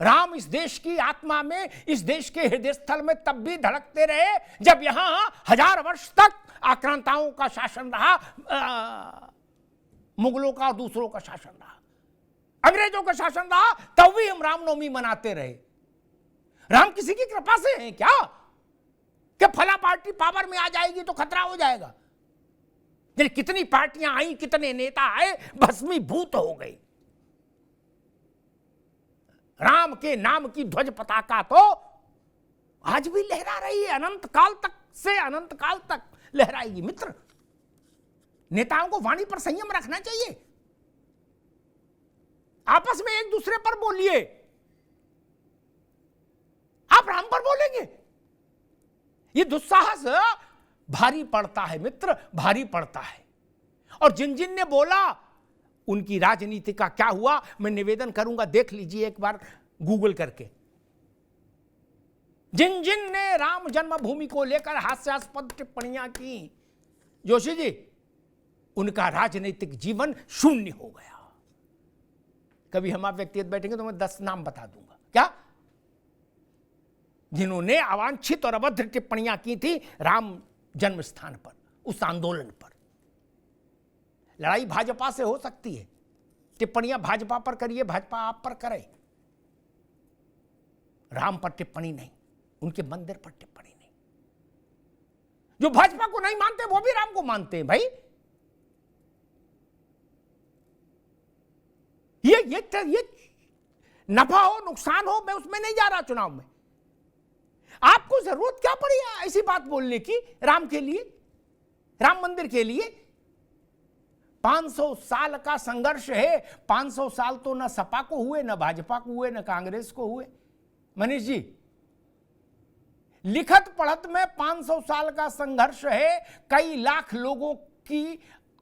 राम इस देश की आत्मा में, इस देश के हृदय स्थल में तब भी धड़कते रहे जब यहां 1000 वर्ष तक आक्रांताओं का शासन रहा, मुगलों का, दूसरों का शासन रहा, अंग्रेजों का शासन रहा, तब भी हम रामनवमी मनाते रहे। राम किसी की कृपा से हैं क्या कि फला पार्टी पावर में आ जाएगी तो खतरा हो जाएगा। कितनी पार्टियां आई, कितने नेता आए, भस्मीभूत हो गई। राम के नाम की ध्वज पताका तो आज भी लहरा रही है, अनंत काल तक से अनंत काल तक लहराएगी। मित्र, नेताओं को वाणी पर संयम रखना चाहिए, आपस में एक दूसरे पर बोलिए। आप राम पर बोलेंगे, ये दुस्साहस भारी पड़ता है मित्र, भारी पड़ता है। और जिन जिन ने बोला उनकी राजनीति का क्या हुआ, मैं निवेदन करूंगा, देख लीजिए एक बार गूगल करके। जिन जिन ने राम जन्मभूमि को लेकर हास्यास्पद टिप्पणियां की, जोशी जी, उनका राजनीतिक जीवन शून्य हो गया। कभी हम आप व्यक्तिगत बैठेंगे तो मैं 10 नाम बता दूंगा, क्या जिन्होंने अवांछित और अभद्र टिप्पणियां की थी राम जन्म स्थान पर, उस आंदोलन पर। लड़ाई भाजपा से हो सकती है, टिप्पणियां भाजपा पर करिए, भाजपा आप पर करे। राम पर टिप्पणी नहीं, उनके मंदिर पर टिप्पणी नहीं। जो भाजपा को नहीं मानते वो भी राम को मानते हैं भाई। ये नफा हो नुकसान हो, मैं उसमें नहीं जा रहा चुनाव में। आपको जरूरत क्या पड़ी ऐसी बात बोलने की राम के लिए, राम मंदिर के लिए? 500 साल का संघर्ष है। 500 साल तो ना सपा को हुए, ना भाजपा को हुए, ना कांग्रेस को हुए। मनीष जी, लिखत पढ़त में 500 साल का संघर्ष है। कई लाख लोगों की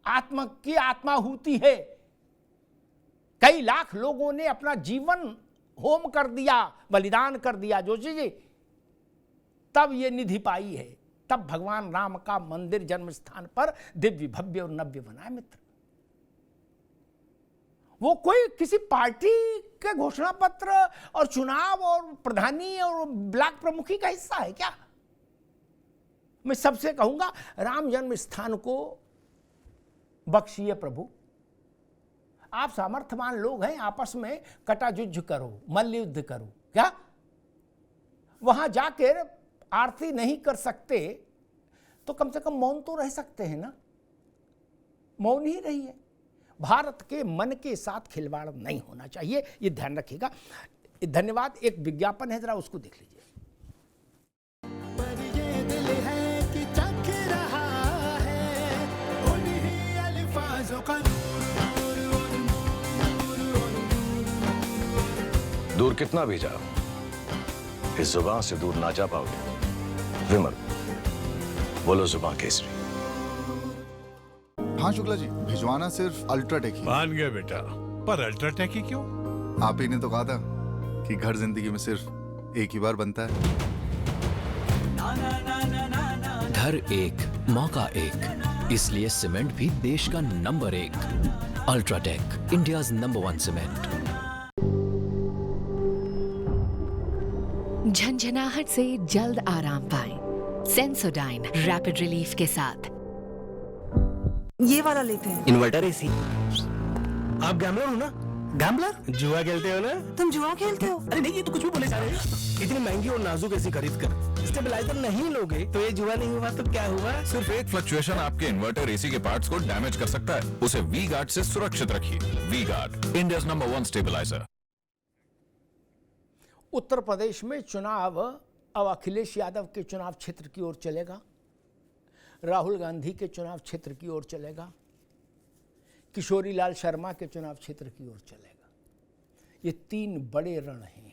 आत्माहुति है। कई लाख लोगों ने अपना जीवन होम कर दिया, बलिदान कर दिया जोशी जी, तब ये निधि पाई है। तब भगवान राम का मंदिर जन्म स्थान पर दिव्य भव्य और नव्य बना है मित्र। वो कोई किसी पार्टी के घोषणा पत्र और चुनाव और प्रधानी और ब्लॉक प्रमुखी का हिस्सा है क्या? मैं सबसे कहूंगा, राम जन्म स्थान को बख्शिए प्रभु। आप सामर्थ्यवान लोग हैं, आपस में कटायुद्ध करो, मल्ल युद्ध करो। क्या वहां जाकर आरती नहीं कर सकते तो कम से कम मौन तो रह सकते हैं ना? मौन ही रहिए। भारत के मन के साथ खिलवाड़ नहीं होना चाहिए, ये ध्यान रखिएगा। धन्यवाद। एक विज्ञापन है, जरा उसको देख लीजिए। दूर कितना भी जाओ, इस जुबान से दूर ना जा पाओगे। विमल, बोलो जुबान केसरी। हाँ शुक्ला जी, भिजवाना सिर्फ अल्ट्राटेक ही। मान गए बेटा, पर अल्ट्राटेक ही क्यों? आप ही ने तो कहा था कि घर जिंदगी में सिर्फ एक ही बार बनता है। घर एक, मौका एक, इसलिए सीमेंट भी देश का number 1। UltraTech, India's number 1 cement. झंझनाहट से जल्द आराम पाएं। सेंसोडाइन रैपिड रिलीफ के साथ। ये वाला लेते हैं। Inverter AC. आप गैम्बलर हो ना? गैम्बलर? जुआ खेलते हो ना? तुम जुआ खेलते हो? अरे नहीं, ये तो कुछ भी बोले जा रहे हैं। इतनी महंगी और नाजुक एसी खरीद कर स्टेबलाइजर नहीं लोगे तो ये जुआ नहीं हुआ तो क्या हुआ? सिर्फ एक फ्लक्चुएशन आपके इन्वर्टर एसी के पार्ट्स को डैमेज कर सकता है। उसे वी गार्ड से सुरक्षित रखिए। V Guard, India's number 1 stabiliser. Uttar Pradesh में चुनाव अब अखिलेश यादव के चुनाव क्षेत्र की ओर चलेगा, राहुल गांधी के चुनाव क्षेत्र की ओर चलेगा, किशोरी लाल शर्मा के चुनाव क्षेत्र की ओर चलेगा। ये 3 बड़े रण हैं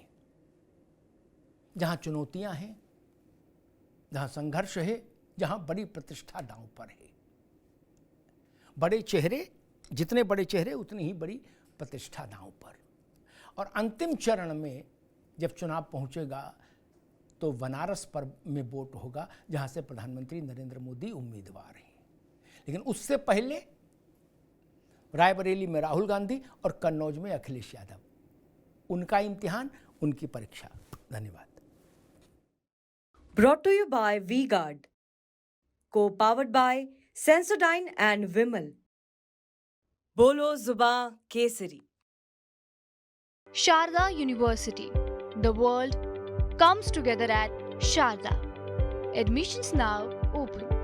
जहां चुनौतियां हैं, जहां संघर्ष है, जहां बड़ी प्रतिष्ठा दांव पर है। बड़े चेहरे, जितने बड़े चेहरे उतनी ही बड़ी प्रतिष्ठा दांव पर। और अंतिम चरण में जब चुनाव पहुंचेगा तो बनारस पर में वोट होगा, जहां से प्रधानमंत्री नरेंद्र मोदी उम्मीदवार हैं। लेकिन उससे पहले रायबरेली में राहुल गांधी और कन्नौज में अखिलेश यादव। उनका इम्तिहान, उनकी परीक्षा। धन्यवाद। Brought to you by V-Guard. Co-powered by Sensodyne and Vimal. Bolo Zuba Kesari. Sharda University. The world comes together at Sharda. Admissions now open.